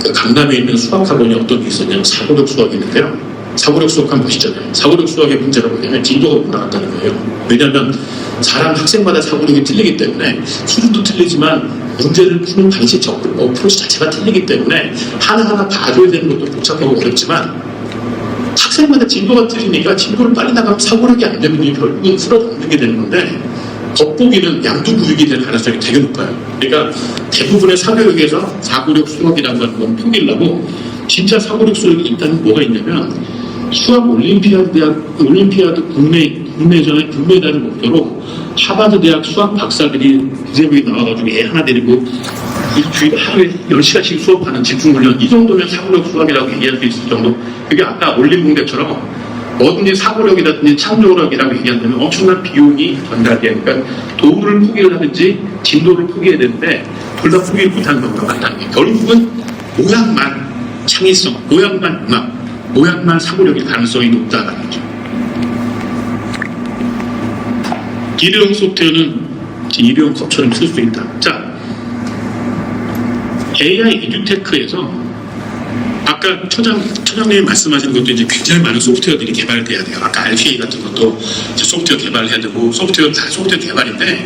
그 강남에 있는 수학학원이 어떤 게 있었냐면 사고력 수학이 있는데요. 사고력 수학 한번 보시잖아요. 사고력 수학의 문제가 뭐냐면 진도가 못 나갔다는 거예요. 왜냐하면 사람 학생마다 사고력이 틀리기 때문에 수준도 틀리지만 문제를 푸는 방식 접근 어프로치 자체가 틀리기 때문에 하나하나 봐줘야 되는 것도 복잡하고 어렵지만 학생마다 진도가 틀리니까 진도를 빨리 나가면 사고력이 안 되면 결국은 쓸어담게 되는 건데 겉보기는 양두구육이 될 가능성이 되게 높아요. 그러니까 대부분의 사교육에서 사고력 수학이라고 하는 건 포기를 하고 진짜 사고력 수학이 일단 뭐가 있냐면 수학 올림피아드 국내전의 금메달을 목표로 하버드 대학 수학 박사들이 기재부에 나와가지고 애 하나 데리고 일주일에 하루에 10시간씩 수업하는 집중훈련 이 정도면 사고력 수학이라고 얘기할 수 있을 정도. 그게 아까 올림공대처럼 뭐든지 사고력이라든지 창조력이라고 얘기한다면 엄청난 비용이 전달돼요. 그러니까 도구를 포기를 하든지 진도를 포기해야 되는데 둘 다 포기를 못하는 경우가 많다는 게 결국은 모양만 창의성, 모양만 음악, 모양만 사고력일 가능성이 높다는 거죠. 일회용 소프트웨어는 일회용 컵처럼 쓸 수 있다. 자, AI 이듀테크에서 아까 처장님이 말씀하신 것도 이제 굉장히 많은 소프트웨어들이 개발돼야 돼요. 아까 RPA 같은 것도 이제 소프트웨어 개발해야 되고 소프트웨어 다 소프트웨어 개발인데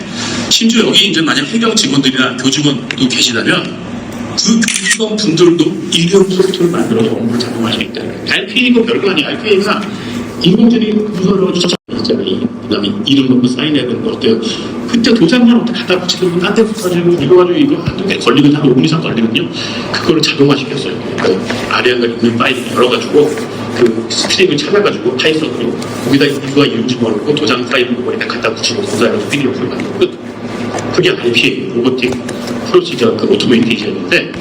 심지어 여기 이제 만약 해경 직원들이나 교직원도 계시다면 그 교직원 분들도 일회용 소프트웨어를 만들어서 업무를 작동하시기 때문에 RPA가 별거 아니에요. RPA가 인공지능이 문서를 있잖아요. 그 다음에 이름 넣고 사인해야 되는 거 어때요? 그때 도장만 어떻게 갖다 붙이면 딴 데 붙여가지고 이거 가지고 이거 한두 걸리면 한 5분 이상 걸리거든요. 그거를 자동화시켰어요. 그러니까 아래안가 있는 파일을 열어가지고 그 스트링을 찾아가지고 파이썬으로 거기다 이유와 이름 집어넣고 도장 파일을 머리에 갖다 붙이고 거기다 PDF를 만들고 끝. 그게 RPA, 로보틱 프로시저 그 오토메이테이션인데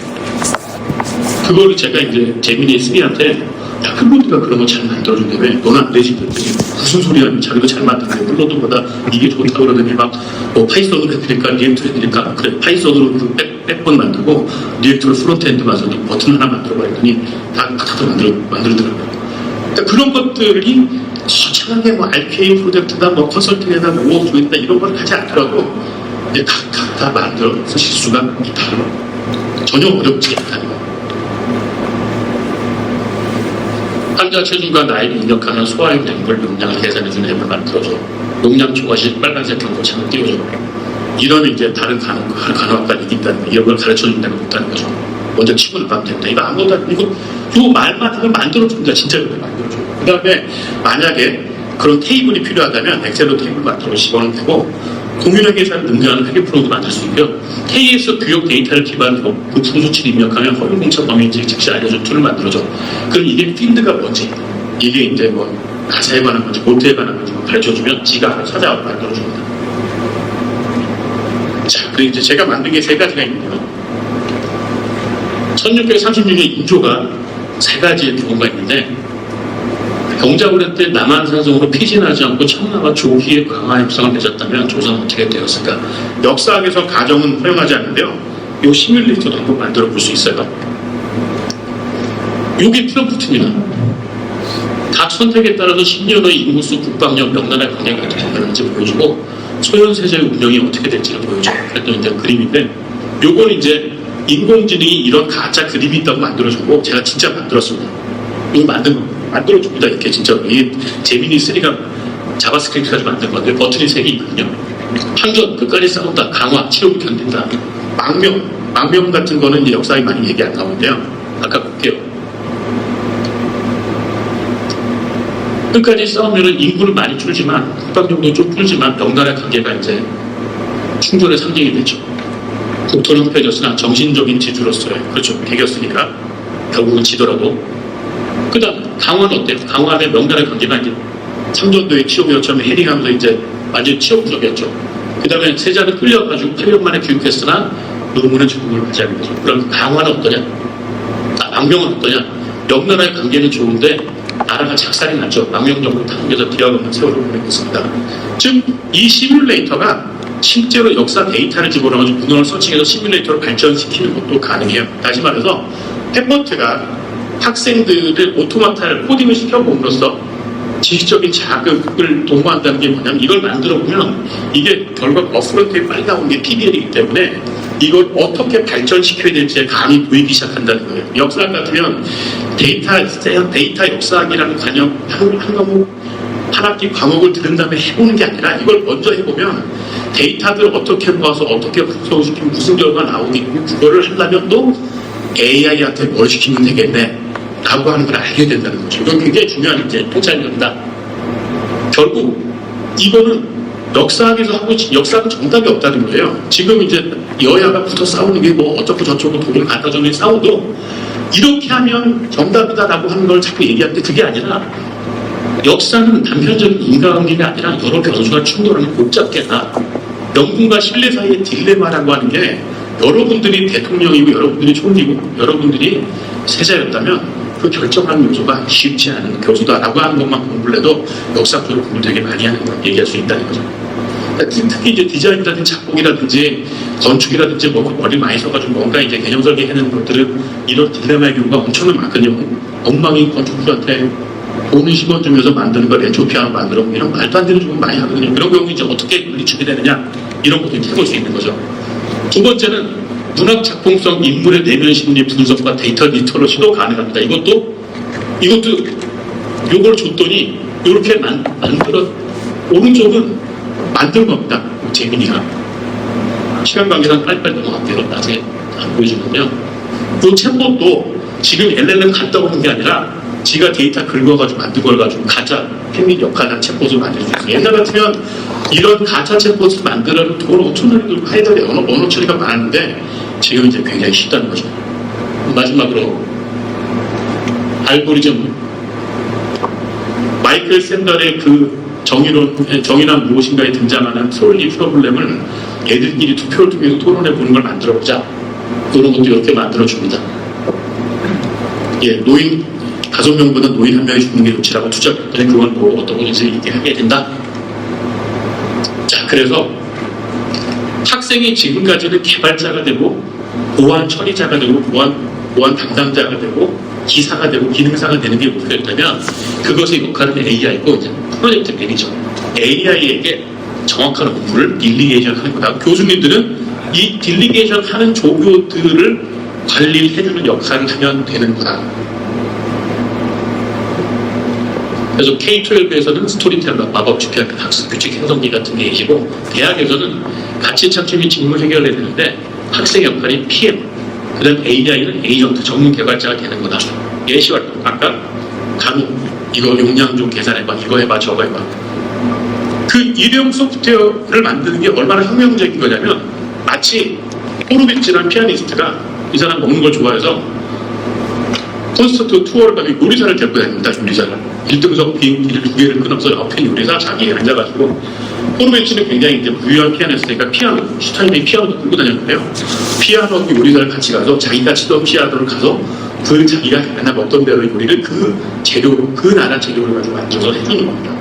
그거를 제가 이제 재민이 스미한테 야, 클로드가 그런 거 잘 만들어준다며 너는 안 되지. 무슨 소리야. 자기도 잘 만드는데 클로드보다 이게 좋다고 그러더니 막 파이썬으로 해드릴까 리액트로 해드릴까 그래 파이썬으로 그 백본 만들고 리액트로 프론트엔드 가서 버튼 하나 만들어봐 했더니 다들 만들더라고요. 그러니까 그런 것들이 거창하게 뭐 RPA 프로젝트다 뭐 컨설팅에다 뭐 조인다 이런 걸 하지 않더라도 이제 각각 다 만들어서 실수가 있다. 전혀 어렵지 않다는 거. 환자 체중과 나이를 입력하는 소화용 맹물 용량을 계산해주는 앱을 만들어줘. 용량 초과시 빨간색 경고창을 띄워줘. 이러면 이제 다른 간호학과 이긴다는 거, 이런 걸 가르쳐준다는 거 못하는 거죠. 먼저 치고 나가면 된다. 이거 아무것도 아니고, 요 말만 하면 만들어준다. 진짜 이렇게 만들어줘. 그 다음에 만약에 그런 테이블이 필요하다면 엑셀로 테이블 만들어 집어넣으면 되고, 공유력 계산을 능가하는 회계 프로그램도 만들 수 있고요. K에서 교육 데이터를 기반으로 부품 수치를 입력하면 허용 공차 범위인지 즉시 알려준 툴을 만들어줘. 그럼 이게 필드가 뭔지, 이게 이제 뭐 가사에 관한 건지, 볼트에 관한 건지 가르쳐주면 지가 찾아와서 만들어줍니다. 자, 그리고 이제 제가 만든 게 세 가지가 있는데요. 1636년 인조가 세 가지의 경우가 있는데, 경자고래 때 남한산성으로 피진하지 않고 청나가 조기에 강화 협상을 맺었다면 조선은 어떻게 되었을까? 역사학에서 가정은 허용하지 않는데요. 요 시뮬레이터도 한번 만들어 볼 수 있어요. 요게 프롬프트입니다. 각 선택에 따라서 10년의 인구수, 국방력, 명나라 관계가 어떻게 변하는지 보여주고 소현세제의 운영이 어떻게 될지를 보여줘요. 그랬던 이제 그림인데 요건 이제 인공지능이 이런 가짜 그림이 있다고 만들어주고 제가 진짜 만들었습니다. 이거 만들어줍니다. 이렇게 진짜로. 이게 제미니 3가 자바스크립트 가지고 만든 건데 버튼이 3개 있거든요. 항전, 끝까지 싸운다, 강화, 치료를 견딘다. 망명 같은 거는 이제 역사에 많이 얘기 안 나오는데요. 아까 볼게요. 끝까지 싸우면은 인구는 많이 줄지만, 국방력도 좀 줄지만, 명나라 관계가 이제 충돌의 상징이 되죠. 국토는 흡해졌으나 정신적인 지주로서의, 그렇죠. 배겼으니까, 결국은 지더라도. 그 다음, 강화는 어때요? 강화의 명나라 관계가 이제 삼전도의 치욕이었지만 헤딩하면서 이제 완전히 치욕적이었죠. 그 다음에 세자는 끌려가지고 8년 만에 귀국했으나 노무는 죽음을 맞이하게 되죠. 그럼 강화는 어떠냐? 망명은 어떠냐? 명나라의 관계는 좋은데 나라가 작살이 났죠. 망명적으로 당겨서 뒤어가는 세월을 보내겠습니다. 즉, 이 시뮬레이터가 실제로 역사 데이터를 집어넣어가지고 문헌을 서칭해서 시뮬레이터를 발전시키는 것도 가능해요. 다시 말해서 햄버트가 학생들을 오토마타를 코딩을 시켜봄으로써 지식적인 자극을 도모한다는 게 뭐냐면 이걸 만들어 보면 이게 결과 버프런트에 빨리 나오는 게 PDL이기 때문에 이걸 어떻게 발전시켜야 될지 감이 보이기 시작한다는 거예요. 역사학 같으면 데이터 역사학이라는 관념 한 과목 한 학기 과목을 들은 다음에 해보는 게 아니라 이걸 먼저 해보면 데이터들을 어떻게 모아서 어떻게 구성시키면 무슨 결과가 나오겠고 그거를 하려면 또 AI한테 뭘 시키면 되겠네 라고 하는 걸 알게 된다는 거죠. 이건 굉장히 중요한 이제 통찰력이다. 결국 이거는 역사학에서 하고 역사학은 정답이 없다는 거예요. 지금 이제 여야가 붙어 싸우는 게 뭐 어쩌고 저쩌고 돈을 갖다 주는 싸워도 이렇게 하면 정답이다라고 하는 걸 자꾸 얘기하는데 그게 아니라 역사는 단편적인 인과관계가 아니라 여러 변수가 충돌하는 복잡계다. 명분과 신뢰 사이의 딜레마라고 하는 게 여러분들이 대통령이고 여러분들이 총리고 여러분들이 세자였다면 그 결정하는 요소가 쉽지 않은 교수다라고 하는 것만 공부를 해도 역사적으로 공부를 되게 많이 하는 걸 얘기할 수 있다는 거죠. 특히 이제 디자인이라든지 작곡이라든지 건축이라든지 뭐 머리 많이 써가지고 뭔가 이제 개념 설계하는 것들은 이런 딜레마의 경우가 엄청나게 많거든요. 엉망인 건축주한테 돈을 10원 주면서 만드는 걸 엔트로피아로 만들어 이런 말도 안 되는 좀 많이 하거든요. 그런 경우 이제 어떻게 분리축이 되느냐 이런 것도 해볼 수 있는 거죠. 두 번째는 문학 작품성 인물의 내면 심리 분석과 데이터 리터러시도 가능합니다. 이것도 요걸 줬더니 이렇게 만들어 오른쪽은 만든 겁니다. 재민이가 시간 관계상 빨리빨리 넘어갈게요. 나중에 안 보여주는데요. 이 챗봇도 지금 LLM 갔다고 하는 게 아니라 지가 데이터 긁어가지고 만든 걸 가지고 가짜 팬민 역할한 챗봇을 만들 수 있어요. 옛날 같으면 이런 가짜 챗봇을 만들어는 돈 5천원이 들고 해야 될 언어 처리가 많은데 지금 이제 굉장히 쉽다는 거죠. 마지막으로 알고리즘 마이클 샌달의 그 정의란 무엇인가에 등장하는 솔리 프로블렘을 애들끼리 투표를 통해서 토론해 보는 걸 만들어보자. 그런 것도 이렇게 만들어줍니다. 예, 노인 5명보다 노인 1명이 죽는 게 좋지라고 투자했더니 그건 뭐 어떤 건지 얘기하게 된다. 자, 그래서 학생이 지금까지는 개발자가 되고 보안 처리자가 되고 보안 담당자가 되고 기사가 되고 기능사가 되는 게 목표였다면 그것의 역할은 AI고 이제 프로젝트 매니저 AI에게 정확한 업무를 딜리게이션 하는 거다. 교수님들은 이 딜리게이션 하는 조교들을 관리해주는 역할을 하면 되는 거다. 그래서 K-12에서는 스토리텔러, 마법 집행, 학습 규칙 형성기 같은 게 계시고 대학에서는 가치 창출 및 직무 해결을 해야 되는데 학생 역할이 PM, 그 다음 AI는 에이전트, 전문 개발자가 되는 거다. 예시활동, 아까 간호, 이거 용량 좀 계산해봐, 이거 해봐, 저거 해봐. 그 일회용 소프트웨어를 만드는 게 얼마나 혁명적인 거냐면 마치 호르비츠라는 피아니스트가 이 사람 먹는 걸 좋아해서 콘서트 투어를 가면 요리사를 데리고 다닙니다. 요리사를 1등석 비행기를 2개를 끊어서 옆에 요리사 자기 앉아가지고 호르비츠는 굉장히 이제 부유한 피아니스트니까 피아노 슈타인의 피아노도 끌고 다녔는데요. 피아노 요리사를 같이 가서 자기가 치던 피아노를 가서 그 자기가 맨날 먹던 대로 요리를 그 재료로 그 나라 재료를 가지고 만들어서 해주는 겁니다.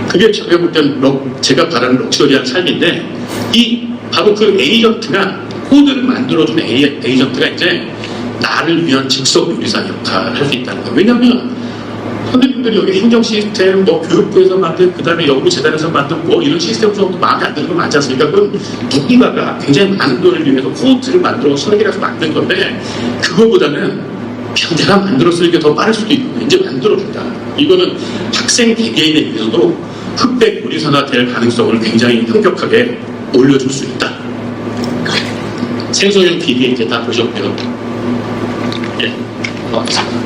그게 제가 볼 때는 제가 바라는 럭셔리한 삶인데 이 바로 그 에이전트가 코드를 만들어준 에이전트가 이제 나를 위한 즉석 요리사 역할을 할 수 있다는 거예요. 왜냐하면 선생님들이 여기 행정 시스템, 뭐 교육부에서 만든, 그 다음에 연구재단에서 만든 뭐 이런 시스템 정도 마음에 안 드는 거 많지 않습니까? 그건 누군가가 굉장히 많은 돈을 위해서 코드를 만들어 설계해서 만든 건데, 그거보다는 그냥 내가 만들었을 게 더 빠를 수도 있고, 이제 만들어준다. 이거는 학생 개개인에 의해서도 흑백 요리사가 될 가능성을 굉장히 현격하게 올려줄 수 있다. 생성형 PD에 이제 다 보셨고요. 예, 고맙습니다.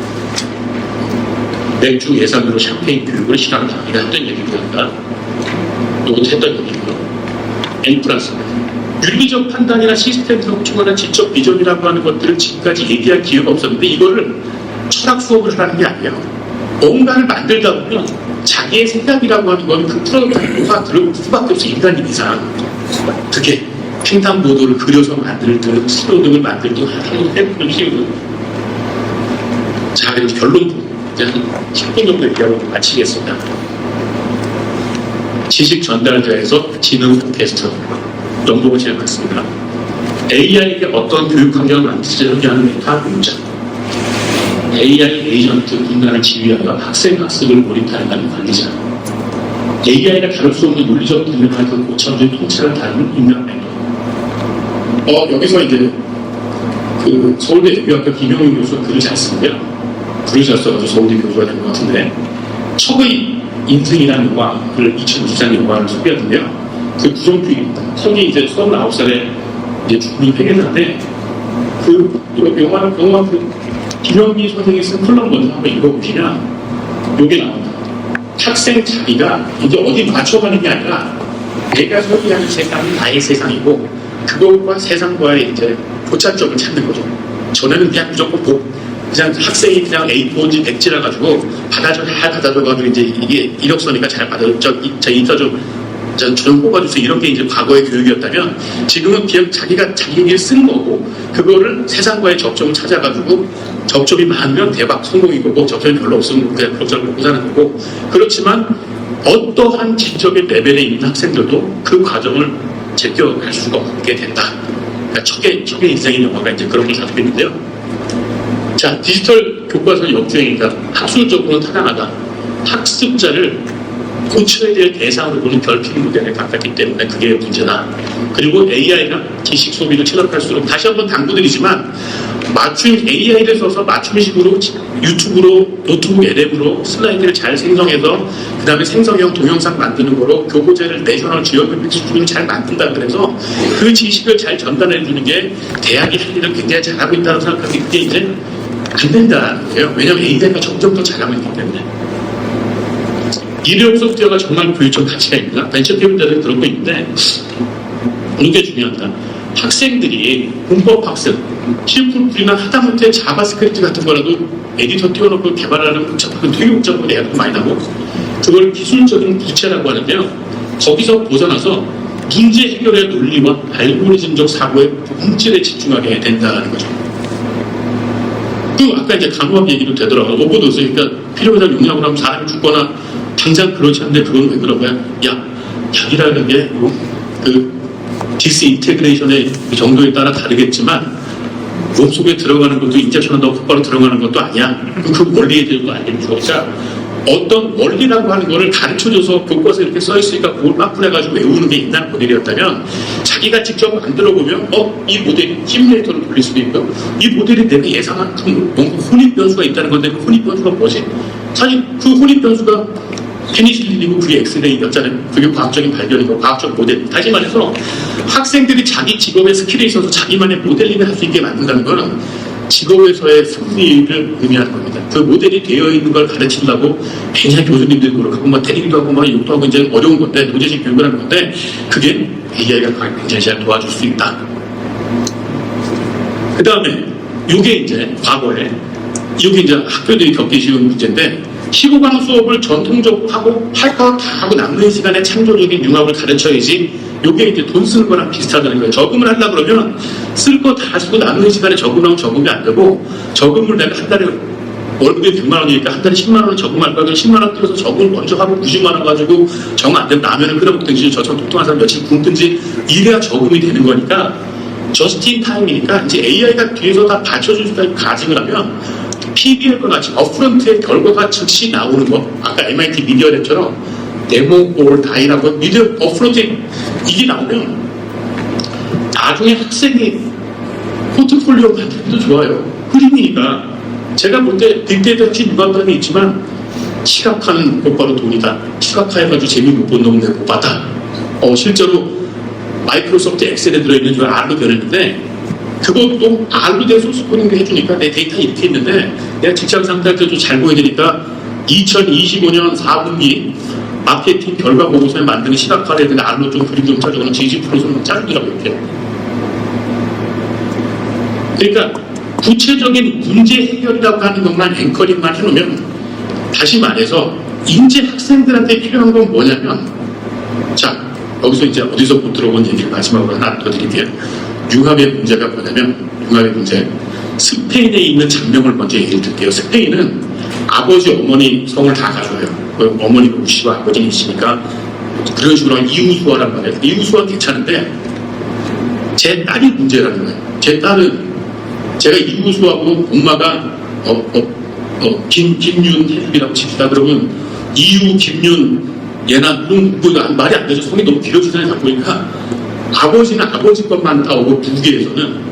맥주 예산으로 샴페인 교육을 실현한다. 이거 했던 얘기입니다. 이것도 했던 얘기고요. N 플러스. 윤리적 판단이나 시스템에서 추구하는 지적 비전이라고 하는 것들을 지금까지 얘기할 기회가 없었는데, 이거를 철학 수업을 하라는 게 아니에요. 뭔가를 만들다 보면 자기의 생각이라고 하는 건 그 프로그램과 들어올 수밖에 없어, 인간인 이상. 그게 횡단보도를 그려서 만들든 스로등을 만들든 하는 해보는 힘은. 자, 그리고 결론 한 10분 정도 얘기하고 마치겠습니다. 지식 전달자에서 지능 테스트 연봉을 진행했습니다. AI에게 어떤 교육 환경을 만들지 하는 메타 문장. AI 에이전트 인간을 지휘하여 학생 학습을 모니터링하는 관리자. AI가 다룰 수 없는 논리적 기능을 그 고차원적인 통찰을 다루는 인간 멘토. 여기서 이제 그 서울대 예비학과 김영윤 교수가 글을 잘 쓰는데요. 글을 잘 써가지고 서울대 교수가 된 것 같은데, 척의 인생이라는 영화를 2023년 영화를 소개하는데요. 그 구성주의입니다. 척이 이제 29살에 이제 죽음이 회개했는데, 그 영화 김영미 선생님이 쓴 컬럼 먼저 한번 읽어보시면 요게 나옵니다. 학생 자기가 이제 어디 맞춰가는 게 아니라 내가 소비하는 세상은 나의 세상이고, 그것과 세상과의 이제 교차점을 찾는 거죠. 전에는 그냥 무조건 그냥 학생이 그냥 A4인지 100지라 가지고 받아줘가지고 이제 이게 이력서니까 잘 받아줘, 저는 뽑아주세요. 이런 게 이제 과거의 교육이었다면, 지금은 그냥 자기가 자기 얘기를 쓰는 거고, 그거를 세상과의 접점을 찾아가지고 접점이 많으면 대박 성공인 거고, 접점이 별로 없으면 그냥 그럭저럭 먹고 사는 거고. 그렇지만 어떠한 지적인 레벨에 있는 학생들도 그 과정을 제껴갈 수가 없게 된다. 그러니까 척의 인생의 영화가 이제 그렇게 잡혀 있는데요. 자, 디지털 교과서 역주행이다. 학술적으로는 타당하다. 학습자를 고쳐야 될 대상으로 보는 결핍 모델에 가깝기 때문에 그게 문제다. 그리고 AI가 지식 소비를 최적화할수록, 다시 한번 당부드리지만, AI를 써서 맞춤식으로 유튜브로, 노트북 LM으로 슬라이드를 잘 생성해서 그 다음에 생성형 동영상 만드는 거로 교보제를 내셔널 지오그래픽 수준을 잘 만든다 그래서 그 지식을 잘 전달해 주는 게 대학이 할 일을 굉장히 잘하고 있다고 생각하는데, 그게 이제 안 된다는 거예요. 왜냐하면 AI가 점점 더 잘하고 있기 때문에. 일회용 소프트웨어가 정말 교육적 가치가 있나? 벤처 기업자들이 그런 거 있는데, 이게 중요합니다. 학생들이 문법 학습, C++나 하다못해 자바스크립트 같은 거라도 에디터 띄워놓고 개발하는 복잡한 되게 복잡한 내용도 많이 나고, 그걸 기술적인 부채라고 하는데요. 거기서 벗어나서 문제 해결의 논리와 알고리즘적 사고의 본질에 집중하게 된다는 거죠. 그 아까 이제 간호학 얘기도 되더라고요. 오버도스, 그러니까 필요에 대한 용량을 하면 사람이 죽거나 당장 그렇지 않은데 그건 왜 그런 거야? 야, 약이라는 게 그 디스인테그레이션의 정도에 따라 다르겠지만 몸속에 들어가는 것도 인젝션 한다고 곧바로 들어가는 것도 아니야. 그 원리에 대해서 알려주고. 자, 어떤 원리라고 하는 거를 가르쳐줘서 교과서에 이렇게 써있으니까 그걸 막분해가지고 외우는 게 있는 모델이었다면, 자기가 직접 만들어보면 이 모델이 시뮬레이터를 돌릴 수도 있고, 이 모델이 내가 예상한 뭔가 혼입 변수가 있다는 건데, 그 혼입 변수가 뭐지? 사실 그 혼입 변수가 페니실린이고 그게 엑스레이였잖아요. 그게 과학적인 발견이고 과학적 모델. 다시 말해서 학생들이 자기 직업의 스킬에 있어서 자기만의 모델링을 할 수 있게 만든다는 거는 직업에서의 승리를 의미하는 겁니다. 그 모델이 되어 있는 걸 가르치려고 굉장히 교수님들이 노력하고 막 때리기도 하고 막 욕도 하고 이제 어려운 건데, 노재식 교육을 하는 건데, 그게 AI가 굉장히 잘 도와줄 수 있다. 그 다음에 이게 이제 과거에 이게 이제 학교들이 겪기 쉬운 문제인데, 15강 수업을 전통적으로 하고 할 거 다 하고 남는 시간에 창조적인 융합을 가르쳐야지, 이게 이제 돈 쓰는 거랑 비슷하다는 거예요. 저금을 하려고 그러면 쓸 거 다 쓰고 남는 시간에 저금하면 저금이 안 되고, 저금을 내가 한 달에 월급이 100만 원이니까 한 달에 10만 원을 저금할 거야. 10만 원 띄워서 저금을 먼저 하고 90만 원 가지고 정 안 되면 라면을 끓여 먹든지 저처럼 통통한 사람 며칠 굶든지, 이래야 저금이 되는 거니까 저스틴 타임이니까 이제 AI가 뒤에서 다 받쳐줄 수까지 가정을 하면 PBL과 같이 업프런트의 결과가 즉시 나오는 거, 아까 MIT 미디어 랩처럼 데모 올 다이라고 미디어 업프런트에 이게 나오면 나중에 학생이 포트폴리오 만들기도 좋아요. 흐름이니까 제가 볼 때 빅데이터 혹시 유감감이 있지만 시각화는 곧바로 돈이다. 시각화해가지고 재미 못 본 놈은 내가 못 봤다. 실제로 마이크로소프트 엑셀에 들어있는 줄 R로 변했는데 그것도 R로 된 소스 코딩도 해주니까 내 데이터 이렇게 있는데 내가 직장 상대할 때도 잘 보여드리니까 2025년 4분기 마케팅 결과 보고서에 만드는 시각화를 했는데 R로 좀 그림 좀 짜주고는 GG 플러스는 짜주더라고 이렇게. 그러니까 구체적인 문제 해결이라고 하는 것만 앵커링만 해놓으면 다시 말해서 인재 학생들한테 필요한 건 뭐냐면 자 여기서 이제 어디서 못 들어본 얘기를 마지막으로 하나 더 드릴게요. 융합의 문제가 뭐냐면 융합의 문제 스페인에 있는 장면을 먼저 얘기를 드릴게요. 스페인은 아버지 어머니 성을 다 가져와요. 어머니가 우씨와 아버지는 있으니까 그런 식으로 이우수화란 말이에요. 이우수화 괜찮은데 제 딸이 문제라는 거예요. 제 딸은 제가 이우수하고 엄마가 김윤혜이라고 칩시다. 그러면 이유 김윤 얘나 누군 말이 안 되죠. 성이 너무 길어지잖아요. 보니까 아버지는 아버지 것만 나오고 부계에서는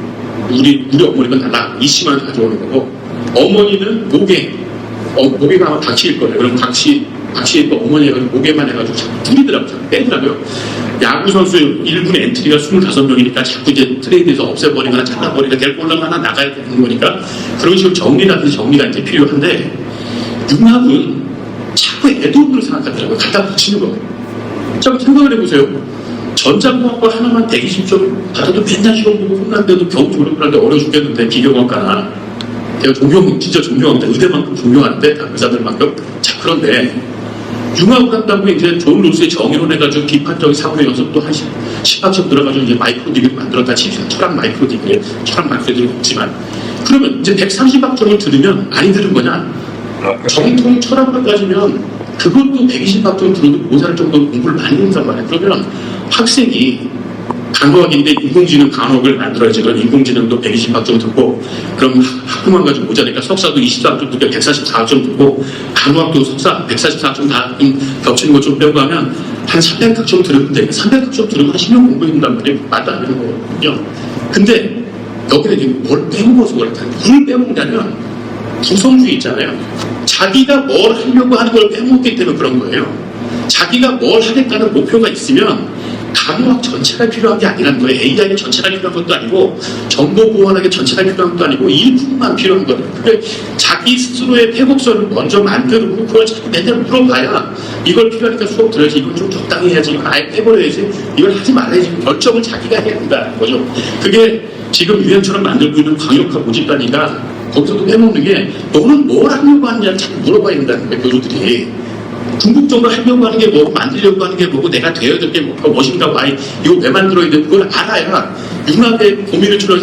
우리 어머니가 달라 이씨만 가져오는 거고 어머니는 목에가 아마 박씨일 거예요. 그럼 박씨의 또 어머니가 목에만 해가지고 자꾸 줄이더라고요. 자꾸 빼더라고요. 야구선수 1군의 엔트리가 25명이니까 자꾸 이제 트레이드에서 없애버리거나 잘라버리거나 데리고 올라가나 나가야 되는 거니까 그런 식으로 정리가 이제 필요한데 융합은 자꾸 애도으로 생각하더라고요. 갖다 붙이는 거예요. 자, 생각을 해보세요. 전자공학과 하나만 120점 받아도 맨날 시험 보고 혼난데도 겨우 졸업을 하는데 어려워 죽겠는데 기계공학과나 내가 진짜 존경합니다. 의대만큼 존경하는데 다 의사들만큼. 자, 그런데 융합을 한다고 이제 존 로스의 정의론 해가지고 비판적인 사고의 연습도 한 10학점 들어가지고 이제 마이크로 디그리 만들었다 칩시다. 철학 마이크로 디그리 없지만 그러면 이제 130학점을 들으면 많이 들은 거냐? 정통 철학을 따지면 그것도 120학점 들어도 모자랄 정도로 공부를 많이 한단 말이에요. 그러면 학생이 간호학인데 인공지능 간호학을 만들어야지. 그럼 인공지능도 120학점 듣고 그럼 학부만 가지고 모자니까 석사도 24학점 듣고 144학점 듣고 간호학도 석사 144학점 다 겹치는 거 좀 빼고 하면 한 300학점 들었는데 300학점 들으면 한 10년 공부했단 말이에요. 말도 안 되는 거거든요. 근데 여기는 지금 뭘 빼먹어서 그렇다. 뭘 빼먹냐면 구성주의 있잖아요. 자기가 뭘 하려고 하는 걸 빼먹기 때문에 그런 거예요. 자기가 뭘 하겠다는 목표가 있으면 간호학 전체가 필요한 게 아니라는 거예요. AI 전체가 필요한 것도 아니고 정보보안학의 전체가 필요한 것도 아니고 일부만 필요한 거예요. 그러니까 자기 스스로의 회복선을 먼저 만들고 그걸 자꾸 맨날 물어봐야 이걸 필요하니까 수업 들어야지 이걸 좀 적당히 해야지 이걸 아예 빼버려야지 이걸 하지 말아야지 결정을 자기가 해야 된다는 거죠. 그게 지금 유행처럼 만들고 있는 광역화 모집단이가 거기서도 빼먹는 게 너는 뭘 하려고 하느냐를 자꾸 물어봐야 된다는 거예요. 교수들이. 궁극적으로 하려고 하는 게 뭐고 만들려고 하는 게 뭐고 내가 되어야 될 게 뭐고 무엇인가 이거 왜 만들어야 돼 그걸 알아야 융합의 고민을 줄여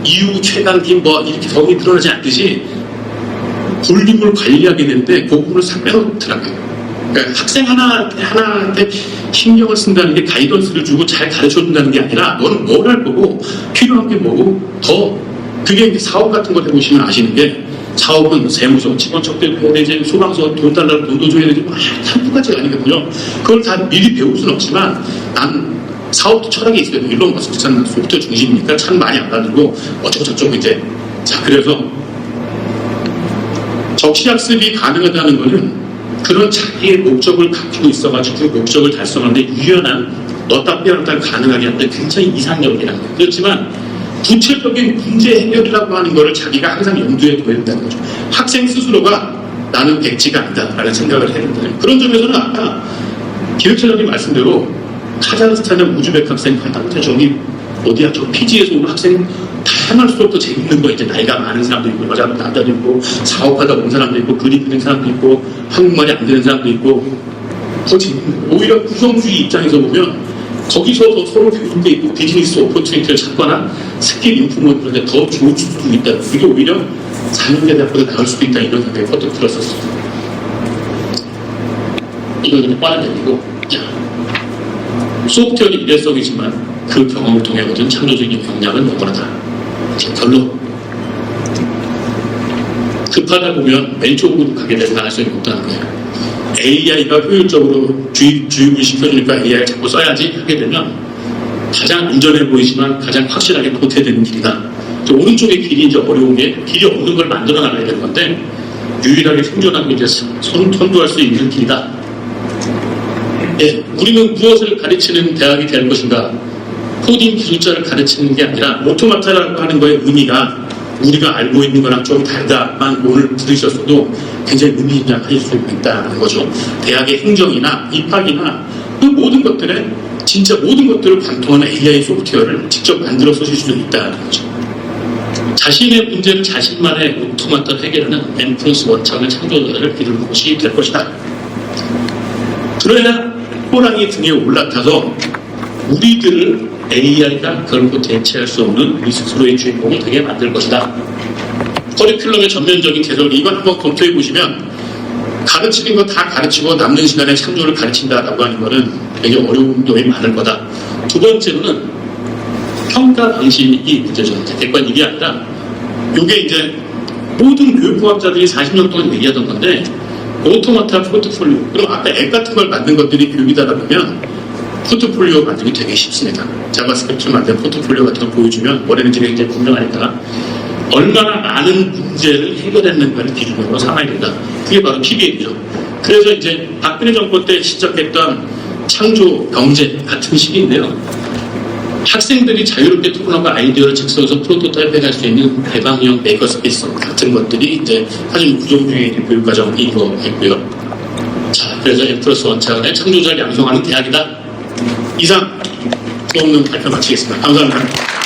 이유 최강팀 뭐 이렇게 정이 드러나지 않듯이 볼륨을 관리하게 되는데 그 부분을 싹 빼놓더라고요. 그러니까 학생 하나한테 신경을 쓴다는 게 가이던스를 주고 잘 가르쳐준다는 게 아니라 너는 뭘 할 거고 필요한 게 뭐고 더 그게 사업 같은 거 해보시면 아시는 게 사업은 세무서, 직원 척대도 해야 되지, 소방서 돈 달라고 돈도 줘야 되지, 한두 가지가 아니거든요. 그걸 다 미리 배울 수는 없지만, 난 사업도 철학이 있어요. 일론 머스크 참 소프트웨어 중심이니까 참 많이 안 만들고, 어쩌고저쩌고 이제. 자, 그래서 적시학습이 가능하다는 거는 그런 자기의 목적을 갖고 있어가지고 그 목적을 달성하는데 유연한, 넣다 빼었다 가능하게 하는데 굉장히 이상적이라는 거예요. 그렇지만, 구체적인 문제 해결이라고 하는 것을 자기가 항상 염두에 둬야 된다는 거죠. 학생 스스로가 나는 백지가 아니다라는 생각을 해야 된다. 그런 점에서는 아까 기획처장님 말씀대로 카자흐스탄의 우즈벡 학생, 저기 어디야, 저 피지에서 온 학생 다양할 수 없도 재밌는 거 이제 나이가 많은 사람도 있고 여자도 남자도 있고 사업하다 온 사람도 있고 그림 그리는 사람도 있고 한국말이 안 되는 사람도 있고 더 재밌는 거. 오히려 구성주의 입장에서 보면 거기서 더 서로 교육돼 있고 비즈니스 오퍼튜니티를 찾거나 스킬 인프먼트를 더 좋을 수도 있다. 그게 오히려 4년제 대학보다 나을 수도 있다. 이런 생각이 퍼뜩 들었었어요. 이건 그냥 뻔한 얘기고. 자, 소프트웨어는 일회성이지만 그 경험을 통해 얻은 창조적인 역량은 영원하다. 제 결론. 급하다 보면 왼쪽으로 가게 될 가능성이 높다는 거예요. AI가 효율적으로 주입을 시켜주니까 AI를 자꾸 써야지 하게 되면 가장 안전해 보이지만 가장 확실하게 도태되는 길이다. 오른쪽의 길이 이제 어려운 게 길이 없는 걸 만들어 나가야 되는 건데 유일하게 생존하고 이제 선도할 수 있는 길이다. 예, 우리는 무엇을 가르치는 대학이 될 것인가? 코딩 기술자를 가르치는 게 아니라 오토마타라고 하는 거의 의미가 우리가 알고 있는 거랑 좀 다르다만 오늘 들으셨어도 굉장히 의미심장하실 수 있다는 거죠. 대학의 행정이나 입학이나 그 모든 것들에 진짜 모든 것들을 관통하는 AI 소프트웨어를 직접 만들어 쓰실 수 있다는 거죠. 자신의 문제를 자신만의 오토마타로 해결하는 M+1 원칙을 창조자를 기르는 것이 될 것이다. 그래야 호랑이 등에 올라타서 우리들을 AI가 결코 대체할 수 없는 우리 스스로의 주인공이 되게 만들 것이다. 커리큘럼의 전면적인 개설, 이건 한번 검토해 보시면 가르치는 거 다 가르치고 남는 시간에 창조를 가르친다라고 하는 거는 되게 어려운 점이 많을 거다. 두 번째로는 평가 방식이 문제죠. 객관식이 아니라 이게 이제 모든 교육공학자들이 40년 동안 얘기하던 건데 오토마타 포트폴리오, 그럼 아까 앱 같은 걸 만든 것들이 교육이다 보면 포트폴리오 만들기 되게 쉽습니다. 자바스크립트 만든 포트폴리오 같은 걸 보여주면 뭘 했는지 굉장히 분명하니까 얼마나 많은 문제를 해결했는가를 기준으로 삼아야 된다. 그게 바로 PBL이죠. 그래서 이제 박근혜 정권 때 시작했던 창조 경제 같은 식인데요. 학생들이 자유롭게 토론하고 아이디어를 즉석에서 프로토타입 해갈 수 있는 개방형 메이커스페이스 같은 것들이 이제 사실 구조주의 교육과정인 거겠고요. 자, 그래서 M+1 차원의 창조자를 양성하는 대학이다. 이상 수업 발표 마치겠습니다. 감사합니다.